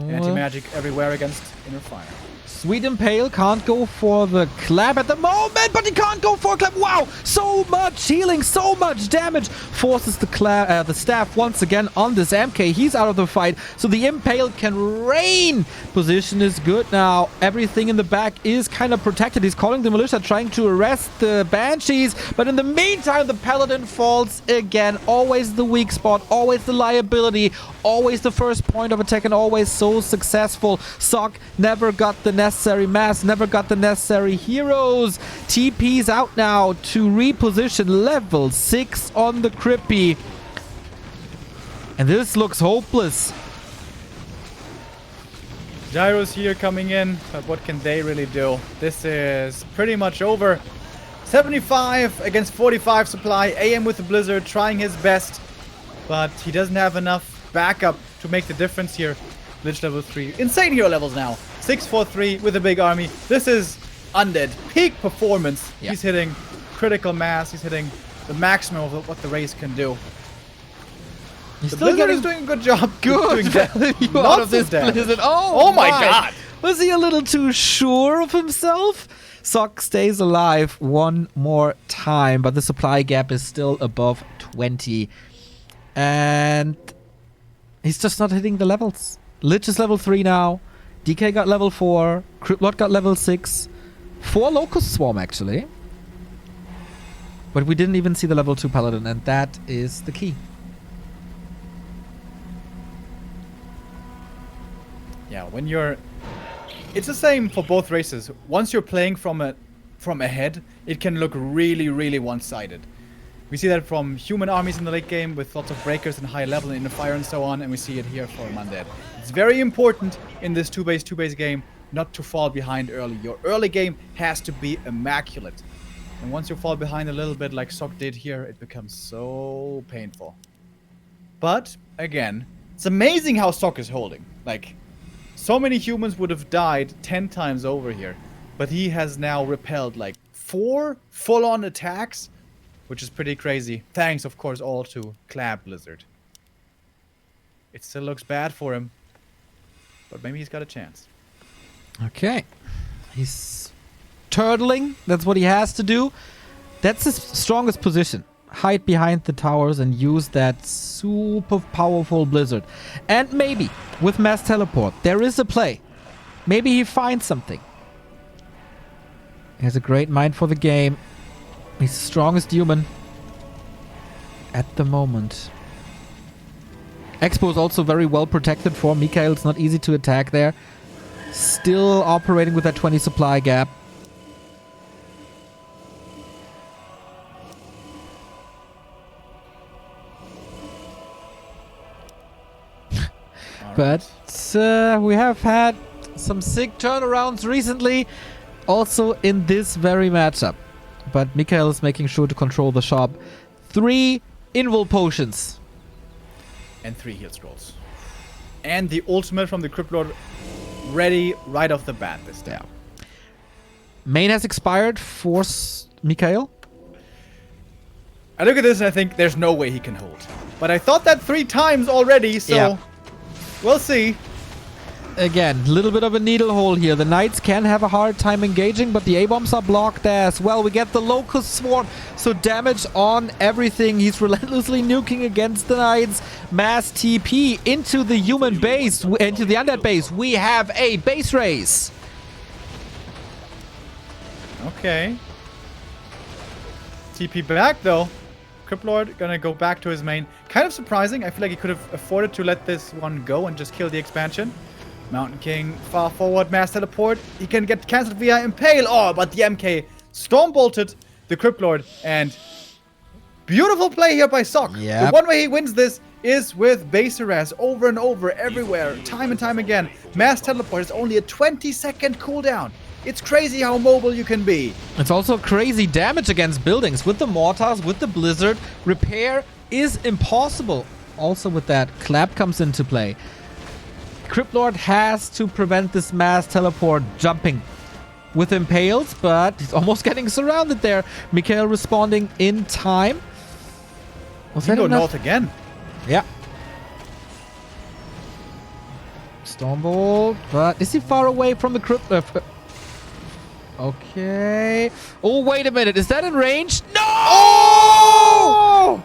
S2: Anti-magic everywhere against Inner Fire.
S1: Sweet Impale can't go for the clap at the moment, but he can't go for a clap. Wow, so much healing, so much damage. Forces the staff once again on this MK. He's out of the fight, so the Impale can reign. Position is good now. Everything in the back is kind of protected. He's calling the militia, trying to arrest the Banshees, but in the meantime, the Paladin falls again. Always the weak spot, always the liability, always the first point of attack, and always so successful. Sock never got the necessary mass, never got the necessary heroes. TP's out now to reposition level 6 on the Crippy. And this looks hopeless.
S2: Gyros here coming in, but what can they really do? This is pretty much over. 75 against 45 supply. AM with the Blizzard trying his best, but he doesn't have enough backup to make the difference here. Lich level 3. Insane hero levels now. 643 with a big army. This is Undead. Peak performance. Yeah. He's hitting critical mass. He's hitting the maximum of what the race can do. The Blizzard is doing a good job.
S1: Good value out of this Blizzard. Oh my god. Was he a little too sure of himself? Sock stays alive one more time, but the supply gap is still above 20. And he's just not hitting the levels. Lich is level 3 now. DK got level 4. Cryptlord got level 6. 4 Locust Swarm, actually. But we didn't even see the level 2 Paladin, and that is the key.
S2: Yeah, when you're... It's the same for both races. Once you're playing from ahead, it can look really, really one-sided. We see that from human armies in the late game with lots of breakers and high level in the fire and so on, and we see it here for Undead. It's very important in this 2-base game not to fall behind early. Your early game has to be immaculate. And once you fall behind a little bit like Sok did here, it becomes so painful. But, again, it's amazing how Sok is holding. Like, so many humans would have died 10 times over here. But he has now repelled like 4 full-on attacks, which is pretty crazy. Thanks, of course, all to Clab Blizzard. It still looks bad for him, but maybe he's got a chance.
S1: Okay. He's turtling. That's what he has to do. That's his strongest position. Hide behind the towers and use that super powerful Blizzard. And maybe, with Mass Teleport, there is a play. Maybe he finds something. He has a great mind for the game. He's the strongest human at the moment. Expo is also very well protected for Mikhail. It's not easy to attack there. Still operating with that 20 supply gap. But we have had some sick turnarounds recently, also in this very matchup. But Mikhail is making sure to control the shop. 3 invul potions.
S2: And 3 heal scrolls. And the ultimate from the Crypt Lord ready right off the bat this time.
S1: Yeah. Main has expired for Mikhail.
S2: I look at this and I think there's no way he can hold. But I thought that 3 times already, so... Yeah. We'll see.
S1: Again, a little bit of a needle hole here. The Knights can have a hard time engaging, but the A-bombs are blocked as well. We get the Locust Swarm, so damage on everything. He's relentlessly nuking against the Knights. Mass TP into the human base, into the undead base. We have a base race.
S2: Okay. TP back, though. Crypt Lord gonna go back to his main. Kind of surprising. I feel like he could have afforded to let this one go and just kill the expansion. Mountain King, far forward, mass teleport. He can get cancelled via Impale. Oh, but the MK storm bolted the Crypt Lord. And beautiful play here by Sok.
S1: Yep.
S2: The one way he wins this is with base harass over and over, everywhere, time and time again. Mass teleport is only a 20-second cooldown. It's crazy how mobile you can be.
S1: It's also crazy damage against buildings. With the mortars, with the blizzard, repair is impossible. Also with that, Clap comes into play. Crypt Lord has to prevent this mass teleport jumping with impales, but he's almost getting surrounded there. Mikhail responding in time.
S2: Was that north again?
S1: Yeah. Stormbolt, but is he far away from the Crypt? Okay. Oh, wait a minute. Is that in range? No! Oh!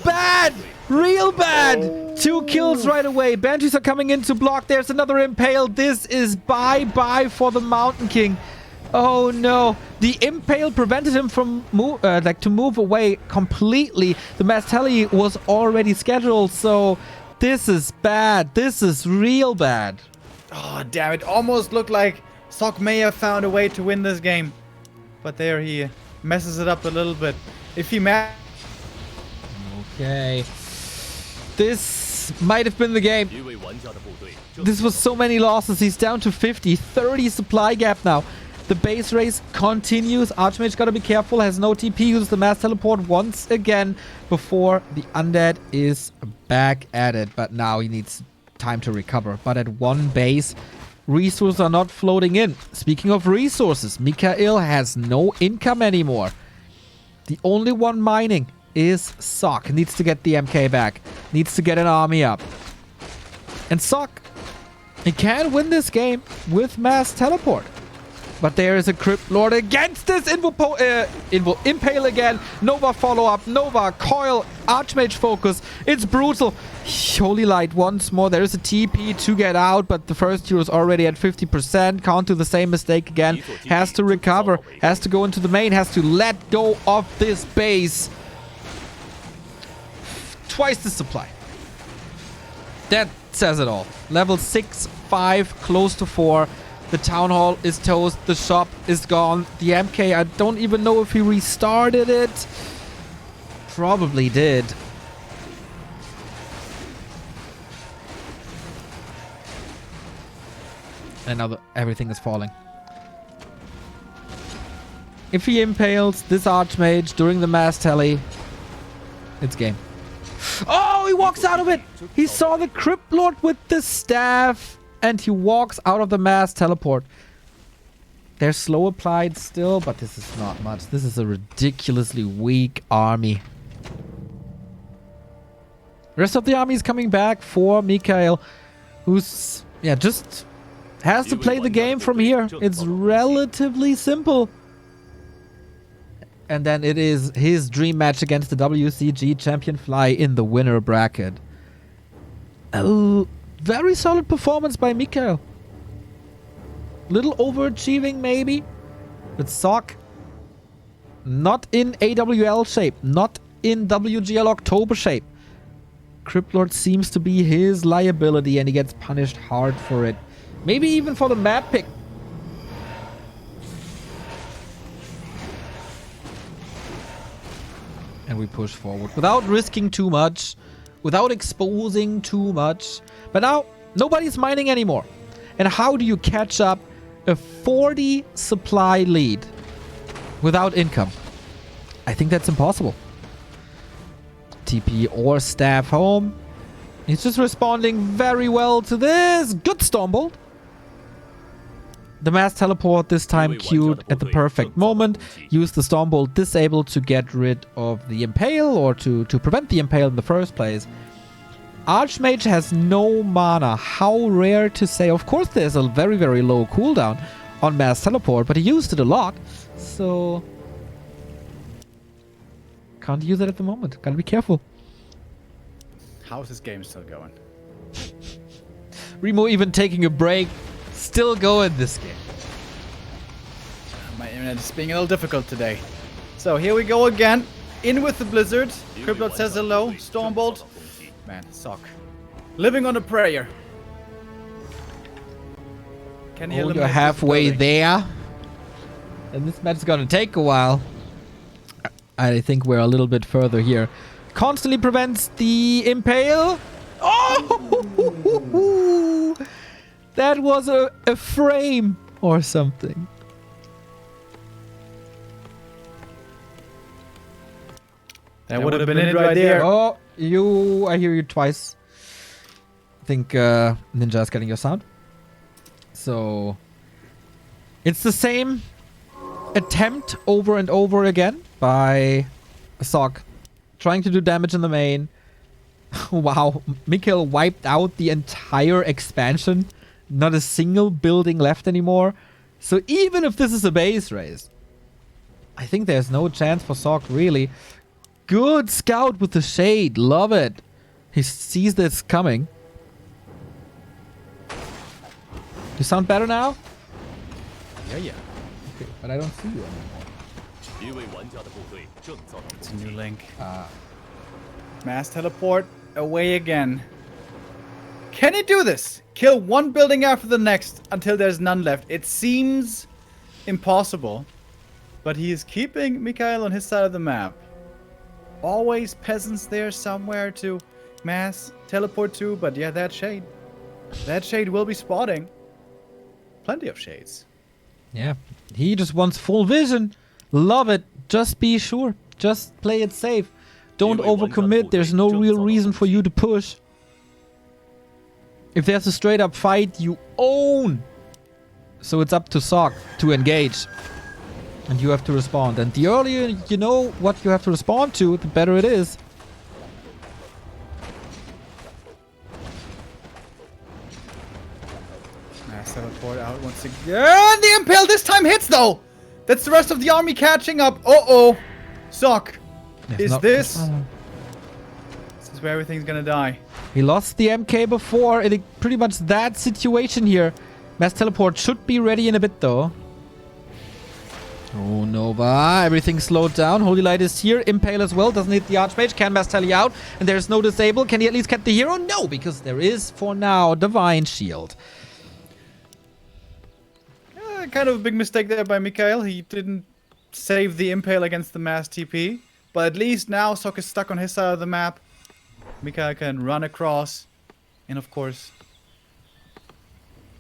S1: Bad! Real bad! 2 kills right away. Banshees are coming in to block. There's another Impale. This is bye-bye for the Mountain King. Oh, no. The Impale prevented him from to move away completely. The Mass Tele was already scheduled, so this is bad. This is real bad.
S2: Oh, damn it. Almost looked like Sok may have found a way to win this game. But there he messes it up a little bit. If he
S1: Okay. This might have been the game. This was so many losses. He's down to 50. 30 supply gap now. The base race continues. Archmage gotta be careful. Has no TP. Uses the mass teleport once again before the undead is back at it. But now he needs time to recover. But at 1 base, resources are not floating in. Speaking of resources, Mikhail has no income anymore. The only one mining is Sok. Needs to get the MK back. Needs to get an army up. And Sok, he can win this game with mass teleport. But there is a Crypt Lord against this Impale again. Nova follow-up, Nova, Coil, Archmage focus. It's brutal. Holy Light once more. There is a TP to get out, but the first hero is already at 50%. Can't do the same mistake again. Has to recover, has to go into the main, has to let go of this base. Twice the supply. That says it all. Level 6, 5, close to 4. The town hall is toast. The shop is gone. The MK, I don't even know if he restarted it. Probably did. And now everything is falling. If he impales this Archmage during the mass tally, it's game. Oh, he walks out of it. He saw the Crypt Lord with the staff. And he walks out of the mass teleport. They're slow applied still, but this is not much. This is a ridiculously weak army. The rest of the army is coming back for Mikhail, who's, yeah, just has to play the game from here. It's relatively simple. And then it is his dream match against the WCG champion Fly in the winner bracket. Oh. Very solid performance by Mikhail. Little overachieving maybe. But Sock, not in AWL shape. Not in WGL October shape. Crypt Lord seems to be his liability and he gets punished hard for it. Maybe even for the map pick. And we push forward without risking too much. Without exposing too much. But now, nobody's mining anymore. And how do you catch up a 40 supply lead without income? I think that's impossible. TP or staff home. He's just responding very well to this. Good Stormbolt. The mass teleport this time queued at the perfect moment. Use the Stormbolt disabled to get rid of the Impale or to prevent the Impale in the first place. Archmage has no mana. How rare to say. Of course there's a very, very low cooldown on mass teleport, but he used it a lot. So can't use it at the moment. Gotta be careful.
S2: How's this game still going?
S1: Remo even taking a break. Still going this game.
S2: My internet is being a little difficult today. So here we go again. In with the blizzard. Crypt Lord says hello. Stormbolt. Man, Sock. Living on a prayer. Can you
S1: you're halfway there. And this match is gonna take a while. I think we're a little bit further here. Constantly prevents the Impale. Oh! That was a frame or something.
S2: That would have been it right there.
S1: Oh, I hear you twice. I think Ninja is getting your sound. So it's the same attempt over and over again by Sock. Trying to do damage in the main. Wow, Mikhail wiped out the entire expansion. Not a single building left anymore. So even if this is a base race, I think there's no chance for Sock really. Good scout with the shade. Love it. He sees this coming. You sound better now?
S2: Yeah.
S1: Okay, but I don't see you anymore.
S2: It's a new link. Mass teleport away again. Can he do this? Kill one building after the next until there's none left. It seems impossible, but he is keeping Mikhail on his side of the map. Always peasants there somewhere to mass teleport to, but yeah, that shade will be spotting. Plenty of shades.
S1: Yeah, he just wants full vision. Love it. Just be sure. Just play it safe. Don't overcommit. There's no real reason for you to push. If there's a straight up fight, you own. So it's up to Sock to engage. And you have to respond. And the earlier you know what you have to respond to, the better it is.
S2: Mass teleport out once again. The Impale this time hits though! That's the rest of the army catching up. Uh-oh. Sock. Is this where everything's gonna die?
S1: He lost the MK before. It pretty much that situation here. Mass teleport should be ready in a bit though. Oh, Nova. Everything slowed down. Holy Light is here. Impale as well. Doesn't hit the Archmage. Can Mass Tele out. And there's no disable. Can he at least get the hero? No, because there is, for now, Divine Shield.
S2: Kind of a big mistake there by Mikhail. He didn't save the Impale against the Mass TP. But at least now Sok is stuck on his side of the map. Mikhail can run across. And of course,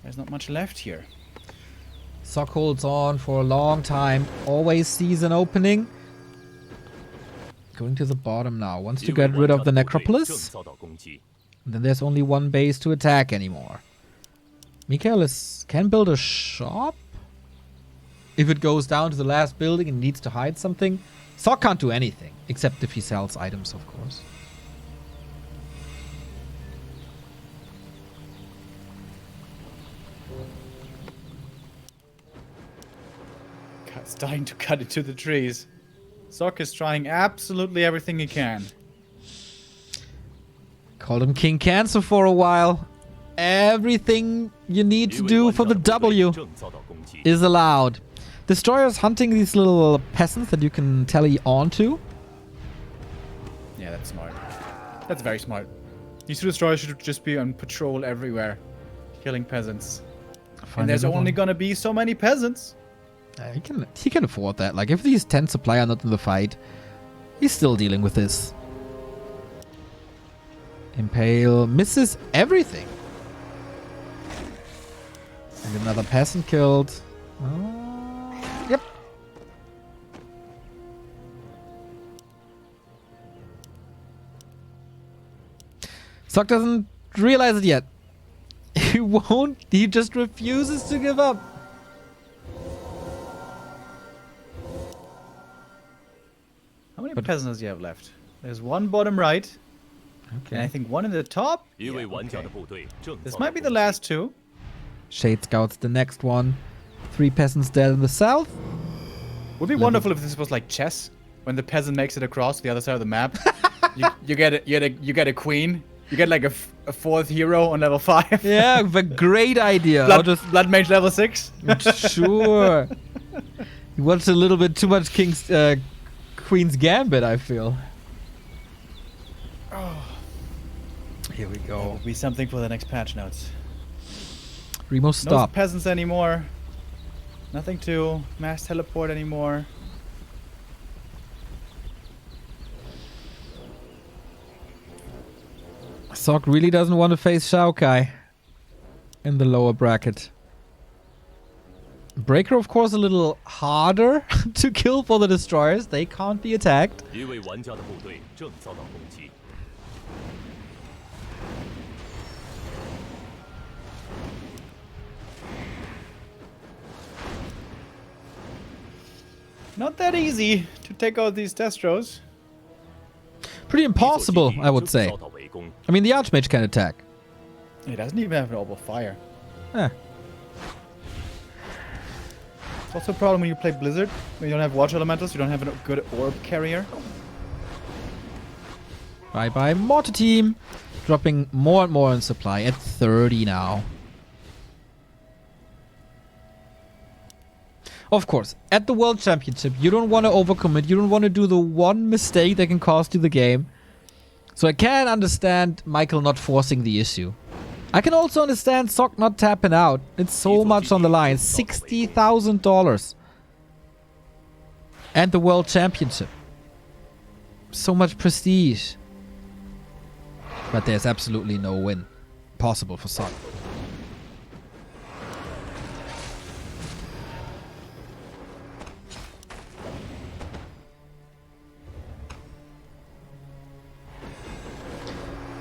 S2: there's not much left here.
S1: Sok holds on for a long time. Always sees an opening. Going to the bottom now. Wants to get rid of the Necropolis. And then there's only one base to attack anymore. Mikhail can build a shop. If it goes down to the last building and needs to hide something. Sok can't do anything. Except if he sells items, of course.
S2: Starting to cut into the trees. Sok is trying absolutely everything he can.
S1: Called him King Cancer for a while. Everything you need to do for the W is allowed. Destroyer's hunting these little peasants that you can tele onto.
S2: Yeah, that's smart. That's very smart. These two destroyers should just be on patrol everywhere, killing peasants. And there's only gonna be so many peasants.
S1: He can afford that. Like, if these 10 supply are not in the fight, he's still dealing with this. Impale misses everything. And another peasant killed. Yep. Sok doesn't realize it yet. He won't. He just refuses to give up.
S2: How many peasants do you have left? There's one bottom right.
S1: Okay.
S2: And I think one in the top. Yeah, okay. This might be the last two.
S1: Shade Scout's the next one. 3 peasants dead in the south.
S2: Would be wonderful if this was like chess. When the peasant makes it across to the other side of the map, you get a queen. You get like a fourth hero on level 5.
S1: Yeah, a great idea.
S2: Blood Mage level 6.
S1: Sure. You watched a little bit too much Queen's Gambit, I feel.
S2: Oh.
S1: Here we go.
S2: That will be something for the next patch notes.
S1: Remo, stop.
S2: No peasants anymore. Nothing to mass teleport anymore.
S1: Sok really doesn't want to face Shao Kai in the lower bracket. Breaker, of course, a little harder to kill for the destroyers. They can't be attacked.
S2: Not that easy to take out these Destros.
S1: Pretty impossible, I would say. I mean, the Archmage can attack.
S2: He doesn't even have an orb of fire.
S1: Eh.
S2: It's also a problem when you play Blizzard. When you don't have Water Elementals, you don't have a good orb carrier.
S1: Bye-bye, Mortar Team. Dropping more and more in supply at 30 now. Of course, at the World Championship, you don't want to overcommit. You don't want to do the one mistake that can cost you the game. So I can understand Michael not forcing the issue. I can also understand Sok not tapping out. It's so much on the line. $60,000. And the World Championship. So much prestige. But there's absolutely no win possible for Sok.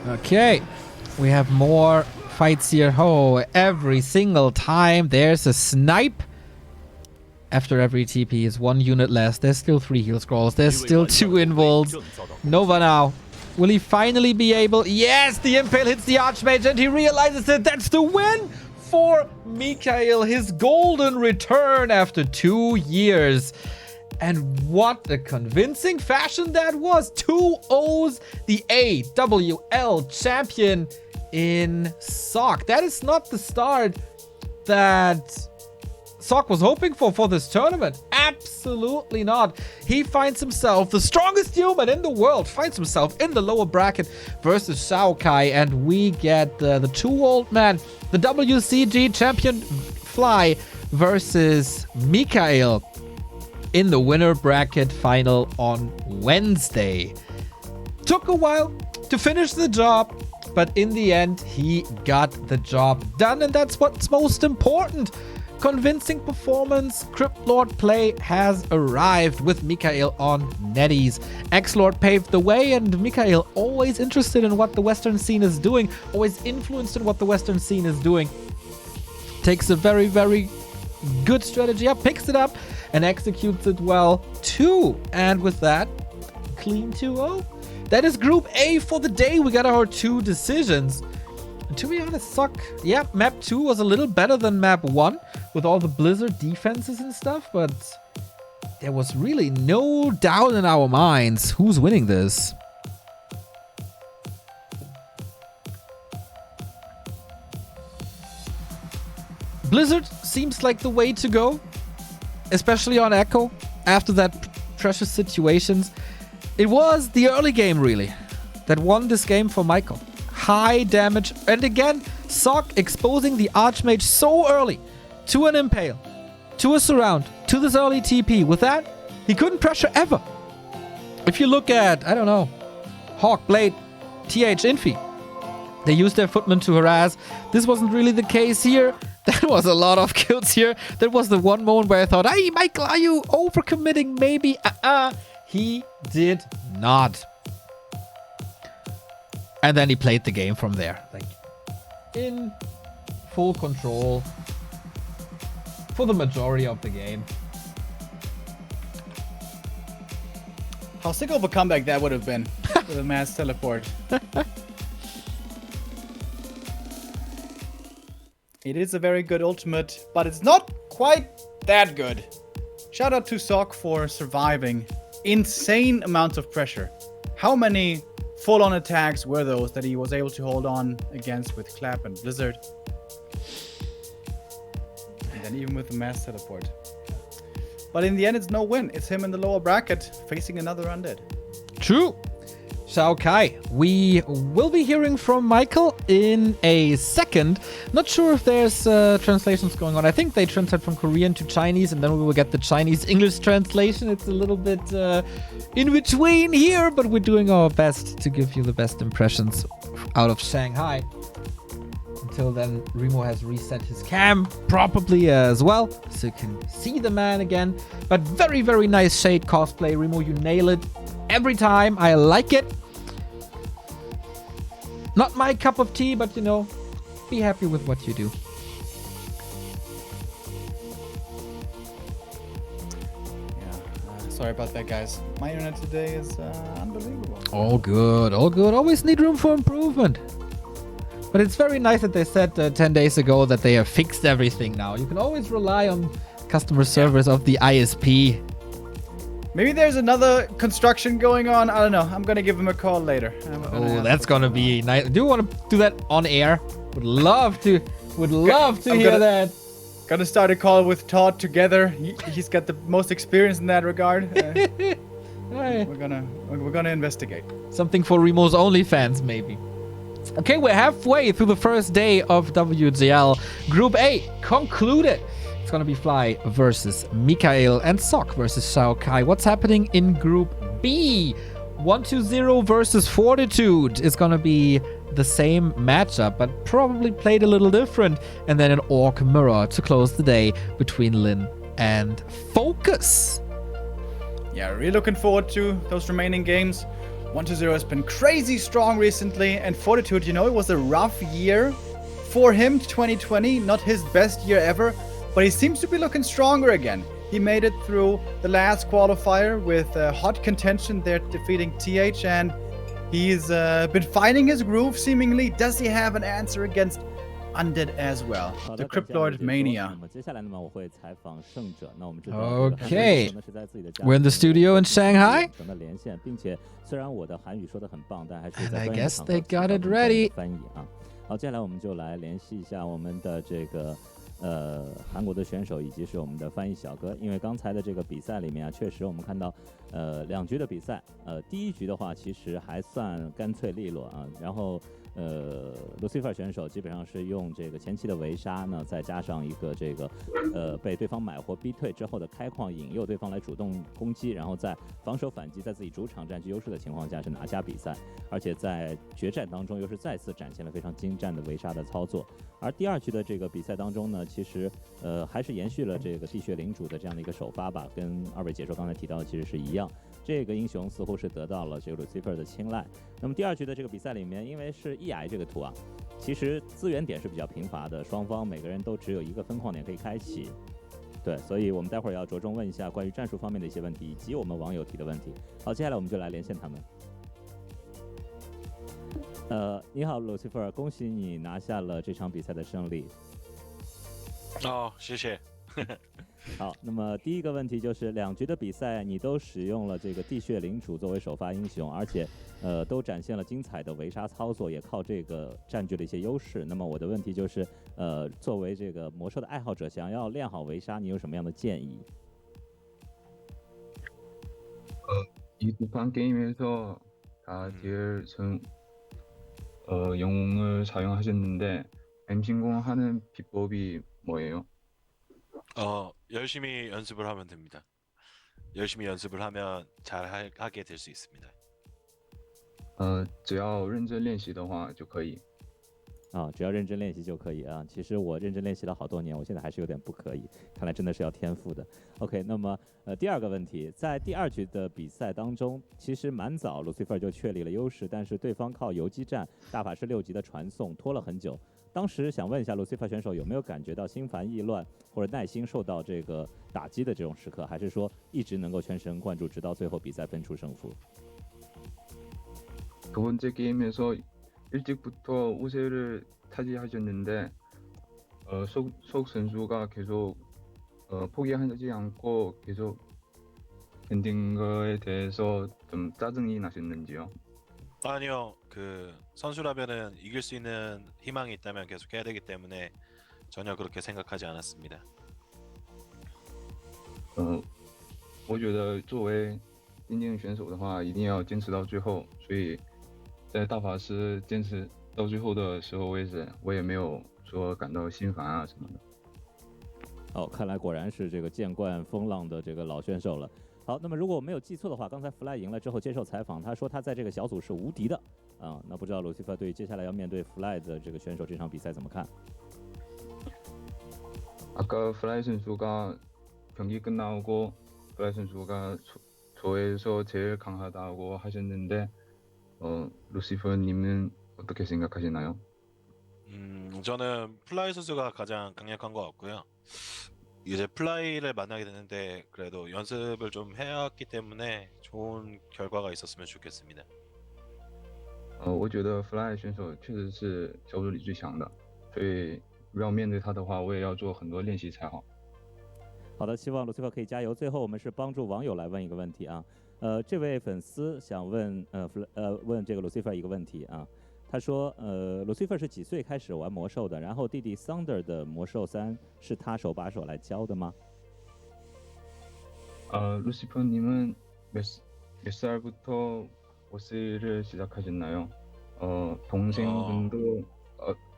S1: Okay, we have more fights here. Oh, every single time there's a snipe. After every TP is 1 unit less. There's still 3 heal scrolls. There's still 2 involves. Nova now. Will he finally be able? Yes, the Impale hits the Archmage and he realizes that that's the win for Mikhail, his golden return after 2 years. And what a convincing fashion that was. 2-0s, the AWL champion in Sock. That is not the start that Sock was hoping for this tournament. Absolutely not. He finds himself, the strongest human in the world, finds himself in the lower bracket versus Shao Kai. And we get the two old man, the WCG champion Fly versus Mikhail in the winner bracket final on Wednesday. Took a while to finish the job, but in the end, he got the job done, and that's what's most important. Convincing performance, Crypt Lord play has arrived with Mikhail on netties. X-Lord paved the way, and Mikhail always interested in what the Western scene is doing, always influenced in what the Western scene is doing. Takes a very, very good strategy up, picks it up, and executes it well too. And with that, clean 2-0. That is Group A for the day. We got our 2 decisions. And to be honest, Sock, yeah, map 2 was a little better than map 1 with all the Blizzard defenses and stuff, but there was really no doubt in our minds who's winning this. Blizzard seems like the way to go, especially on Echo after that precious situations. It was the early game, really, that won this game for Michael. High damage, and again, Sock exposing the Archmage so early to an Impale, to a Surround, to this early TP. With that, he couldn't pressure ever. If you look at, I don't know, Hawk, Blade, TH, Infi, they used their footmen to harass. This wasn't really the case here. That was a lot of kills here. That was the one moment where I thought, hey, Michael, are you overcommitting? Maybe. He did not. And then he played the game from there. Like, in full control for the majority of the game.
S2: How sick of a comeback that would have been with a mass teleport. It is a very good ultimate, but it's not quite that good. Shout out to Sock for surviving insane amounts of pressure. How many full-on attacks were those that he was able to hold on against with Clap and Blizzard? And then even with the mass teleport. But in the end, it's no win. It's him in the lower bracket facing another undead.
S1: True. Shao Kai, we will be hearing from Michael in a second. Not sure if there's translations going on. I think they translate from Korean to Chinese, and then we will get the Chinese-English translation. It's a little bit in between here, but we're doing our best to give you the best impressions out of Shanghai. Until then, Remo has reset his cam properly as well, so you can see the man again. But very, very nice Shade cosplay. Remo, you nail it every time. I like it. Not my cup of tea, but you know, be happy with what you do.
S2: Yeah, sorry about that, guys. My internet today is unbelievable.
S1: All good, all good. Always need room for improvement. But it's very nice that they said 10 days ago that they have fixed everything now. You can always rely on customer service of the ISP.
S2: Maybe there's another construction going on. I don't know. I'm going to give him a call later.
S1: Oh, that's going to be nice. Do you want to do that on air? Would love to hear that.
S2: Gonna start a call with Todd together. He's got the most experience in that regard. We're gonna investigate.
S1: Something for Remo's OnlyFans, maybe. Okay, we're halfway through the first day of WGL. Group A concluded. It's gonna be Fly versus Mikhail and Sock versus Shao Kai. What's happening in Group B? 120 versus Fortitude is gonna be the same matchup, but probably played a little different. And then an Orc Mirror to close the day between Lin and Focus.
S2: Yeah, really looking forward to those remaining games. 120 has been crazy strong recently, and Fortitude, you know, it was a rough year for him, 2020, not his best year ever, but he seems to be looking stronger again. He made it through the last qualifier with hot contention there, defeating TH, and he's been finding his groove seemingly. Does he have an answer against undead as well.
S3: 好
S2: The
S3: 的，感谢
S2: Cryptlord
S3: 二位解说
S2: Mania.
S3: 那么接下来呢，我会采访胜者。那我们知道这个韩国
S1: Okay.
S3: 选手呢是在自己的家
S1: We're in the
S3: 里面
S1: studio in
S3: 进行
S1: Shanghai.
S3: 远程的连线，并且虽然我的韩语说的很棒，但还是
S1: And
S3: 在
S1: I
S3: 专业的
S1: guess
S3: 场合
S1: they
S3: 需要
S1: got it
S3: 用中文
S1: ready.
S3: 的翻译啊。好，接下来我们就来联系一下我们的这个韩国的选手以及是我们的翻译小哥，因为刚才的这个比赛里面啊，确实我们看到2局的比赛，第一局的话其实还算干脆利落啊，然后Lucifer 选手基本上是用这个前期的围杀呢，再加上一个这个被对方买活逼退之后的开矿，引诱对方来主动攻击，然后在防守反击，在自己主场占据优势的情况下是拿下比赛，而且在决战当中又是再次展现了非常精湛的围杀的操作。而第2局的这个比赛当中呢，其实还是延续了这个地穴领主的这样的一个首发吧，跟二位解说刚才提到的其实是一样。这个英雄似乎是得到了这个 Lucifer 的青睐。那么第2局的这个比赛里面，因为是1癌这个图啊，其实资源点是比较贫乏的，双方每个人都只有一个分矿点可以开启。对，所以我们待会儿要着重问一下关于战术方面的一些问题，以及我们网友提的问题。好，接下来我们就来连线他们。你好 Lucifer， 恭喜你拿下了这场比赛的胜利。
S4: 哦，谢谢。
S3: 好，那么第一个问题就是2局的比赛你都使用了这个地穴领主作为首发英雄，而且都展现了精彩的围杀操作，也靠这个占据了一些优势。那么我的问题就是作为这个魔兽的爱好者，想要练好围杀，你有什么样的建议？
S5: 이 두 판 게임에서 다들 영웅을 사용하셨는데 엠신공 하는 비법이 뭐예요?
S4: 열심히 연습을 하면 됩니다. 열심히 연습을 하면 잘 하게 될 수 있습니다.
S5: 只要认真练习的话就可以。
S3: 只要认真练习就可以啊。其实我认真练习了好多年，我现在还是有点不可以，看来真的是要天赋的。OK， 那么第2个问题，在第2局的比赛当中，其实蛮早 Lucifer 就确立了优势，但是对方靠游击战、大法师6级的传送拖了很久。当时想问一下 Lucifer 选手有没有感觉到心烦意乱，或者耐心受到这个打击的这种时刻，还是说一直能够全神贯注，直到最后比赛分出胜负？
S5: 두 번째 게임에서 일찍부터 우세를 차지하셨는데 속 선수가 계속 포기하지 않고 계속 견딘 거에 대해서 좀 짜증이 나셨는지요?
S4: 아니요, 그 선수라면은 이길 수 있는 희망이 있다면 계속 해야 되기 때문에 전혀 그렇게 생각하지 않았습니다.
S5: 我觉得作为电竞选手的话，一定要坚持到最后，所以在大法师坚持到最后的时候为止，我也没有说感到心烦啊什么的。
S3: 看来果然是这个见惯风浪的这个老选手了。好，那么如果我没有记错的话，刚才 Fly 赢了之后接受采访，他说他在这个小组是无敌的那不知道 Lucifer 对于接下来要面对 Fly 的这个选手这场比赛怎么看？
S5: 아까 플라이 선수가 경기 끝나고 플라이 선수가 조에서 제일 강하다고 하셨는데 루시퍼님은 어떻게 생각하시나요?
S4: 저는 플라이 선수가 가장 강력한 것 같고요. 이제 플라이를 만나게 되는데 그래도 연습을 좀 해왔기 때문에 좋은 결과가 있었으면 좋겠습니다.
S5: 我觉得 Fly 选手确实是小组里最强的，所以要面对他的话，我也要做很多练习才好。
S3: 好的，希望 Lucifer 可以加油。最后我们是帮助网友来问一个问题啊，这位粉丝想问问这个 Lucifer 一个问题啊，他说Lucifer 是几岁开始玩魔兽的？然后弟弟 Thunder 的魔兽3是他手把手来教的吗？
S5: 루시퍼님은 몇 살부터 워스를 시작하셨나요?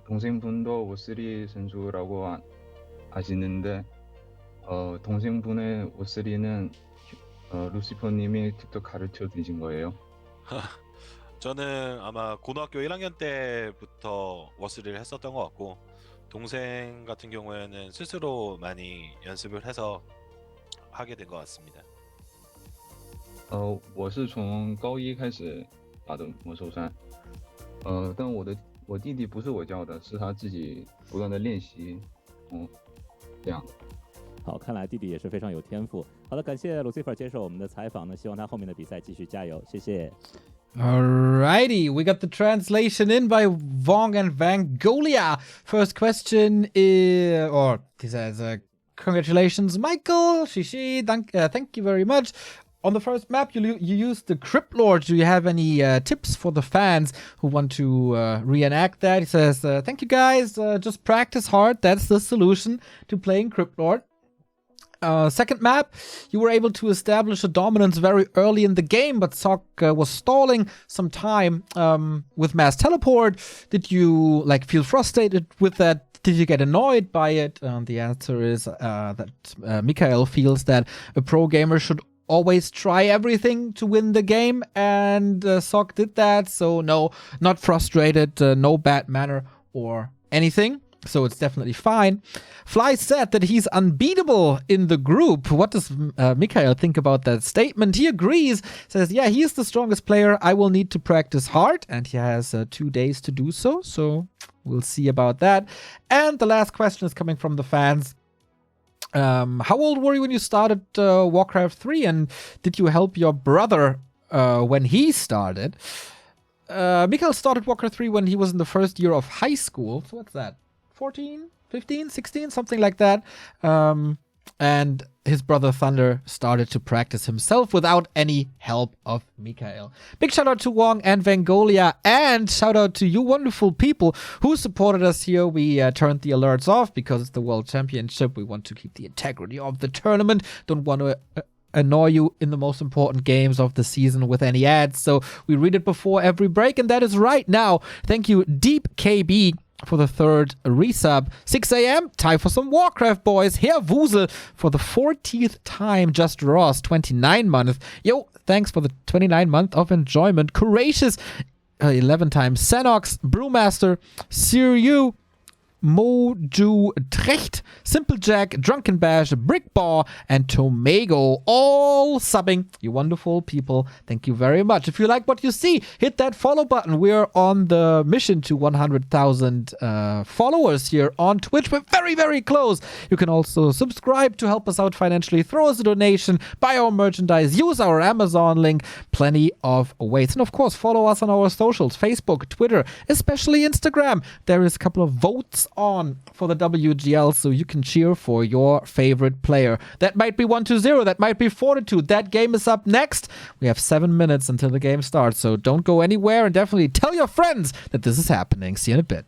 S5: 동생분도 워스리 선수라고 아시는데 동생분의 워스리는 루시퍼님이 직접 가르쳐 주신 거예요?
S4: 저는 아마 고등학교 1학년 때부터 워스리를 했었던 것 같고 동생 같은 경우에는 스스로 많이 연습을 해서 하게 된 것 같습니다.
S5: 我是从高一开始打的魔兽3，但我弟弟不是我教的，是他自己不断的练习，这样。
S3: 好，看来弟弟也是非常有天赋。好的，感谢 Lucifer 接受我们的采访呢，希望他后面的比赛继续加油，谢谢。
S1: Alrighty, we got the translation in by Vong and Vangolia. First question is, or he says, congratulations, Michael, Shishi, thank you very much. On the first map, you used the Crypt Lord. Do you have any tips for the fans who want to reenact that? He says, thank you guys, just practice hard. That's the solution to playing Crypt Lord. Second map, you were able to establish a dominance very early in the game, but Sok was stalling some time with mass teleport. Did you feel frustrated with that? Did you get annoyed by it? The answer is that Mikael feels that a pro gamer should always try everything to win the game, and Sok did that. So no, not frustrated, no bad manner or anything. So it's definitely fine. Fly said that he's unbeatable in the group. What does Mikael think about that statement? He agrees, says, yeah, he is the strongest player. I will need to practice hard, and he has 2 days to do so. So we'll see about that. And the last question is coming from the fans. How old were you when you started Warcraft 3? And did you help your brother when he started? Mikael started Warcraft 3 when he was in the first year of high school. So what's that? 14, 15, 16, something like that. And his brother Thunder started to practice himself without any help of Mikael. Big shout out to Wong and Vangolia, and shout out to you wonderful people who supported us here. We turned the alerts off because it's the World Championship. We want to keep the integrity of the tournament. Don't want to annoy you in the most important games of the season with any ads. So we read it before every break, and that is right now. Thank you, Deep KB, for the third resub. 6 a.m. Time for some Warcraft, boys. Herr Wusel for the 14th time. Just Ross, 29 months. Yo, thanks for the 29 month of enjoyment. Courageous, 11 times. Xenox, Brewmaster, Siriu, Moju Trecht, Simple Jack, Drunken Bash, Brickball, and Tomago, all subbing. You wonderful people. Thank you very much. If you like what you see, hit that follow button. We're on the mission to 100,000 followers here on Twitch. We're very, very close. You can also subscribe to help us out financially. Throw us a donation, buy our merchandise, use our Amazon link. Plenty of ways. And of course, follow us on our socials, Facebook, Twitter, especially Instagram. There is a couple of votes on for the WGL, so you can cheer for your favorite player. That might be 1-0, that might be 4-2. That game is up next. We have 7 minutes until the game starts, so don't go anywhere, and definitely tell your friends that this is happening. See you in a bit.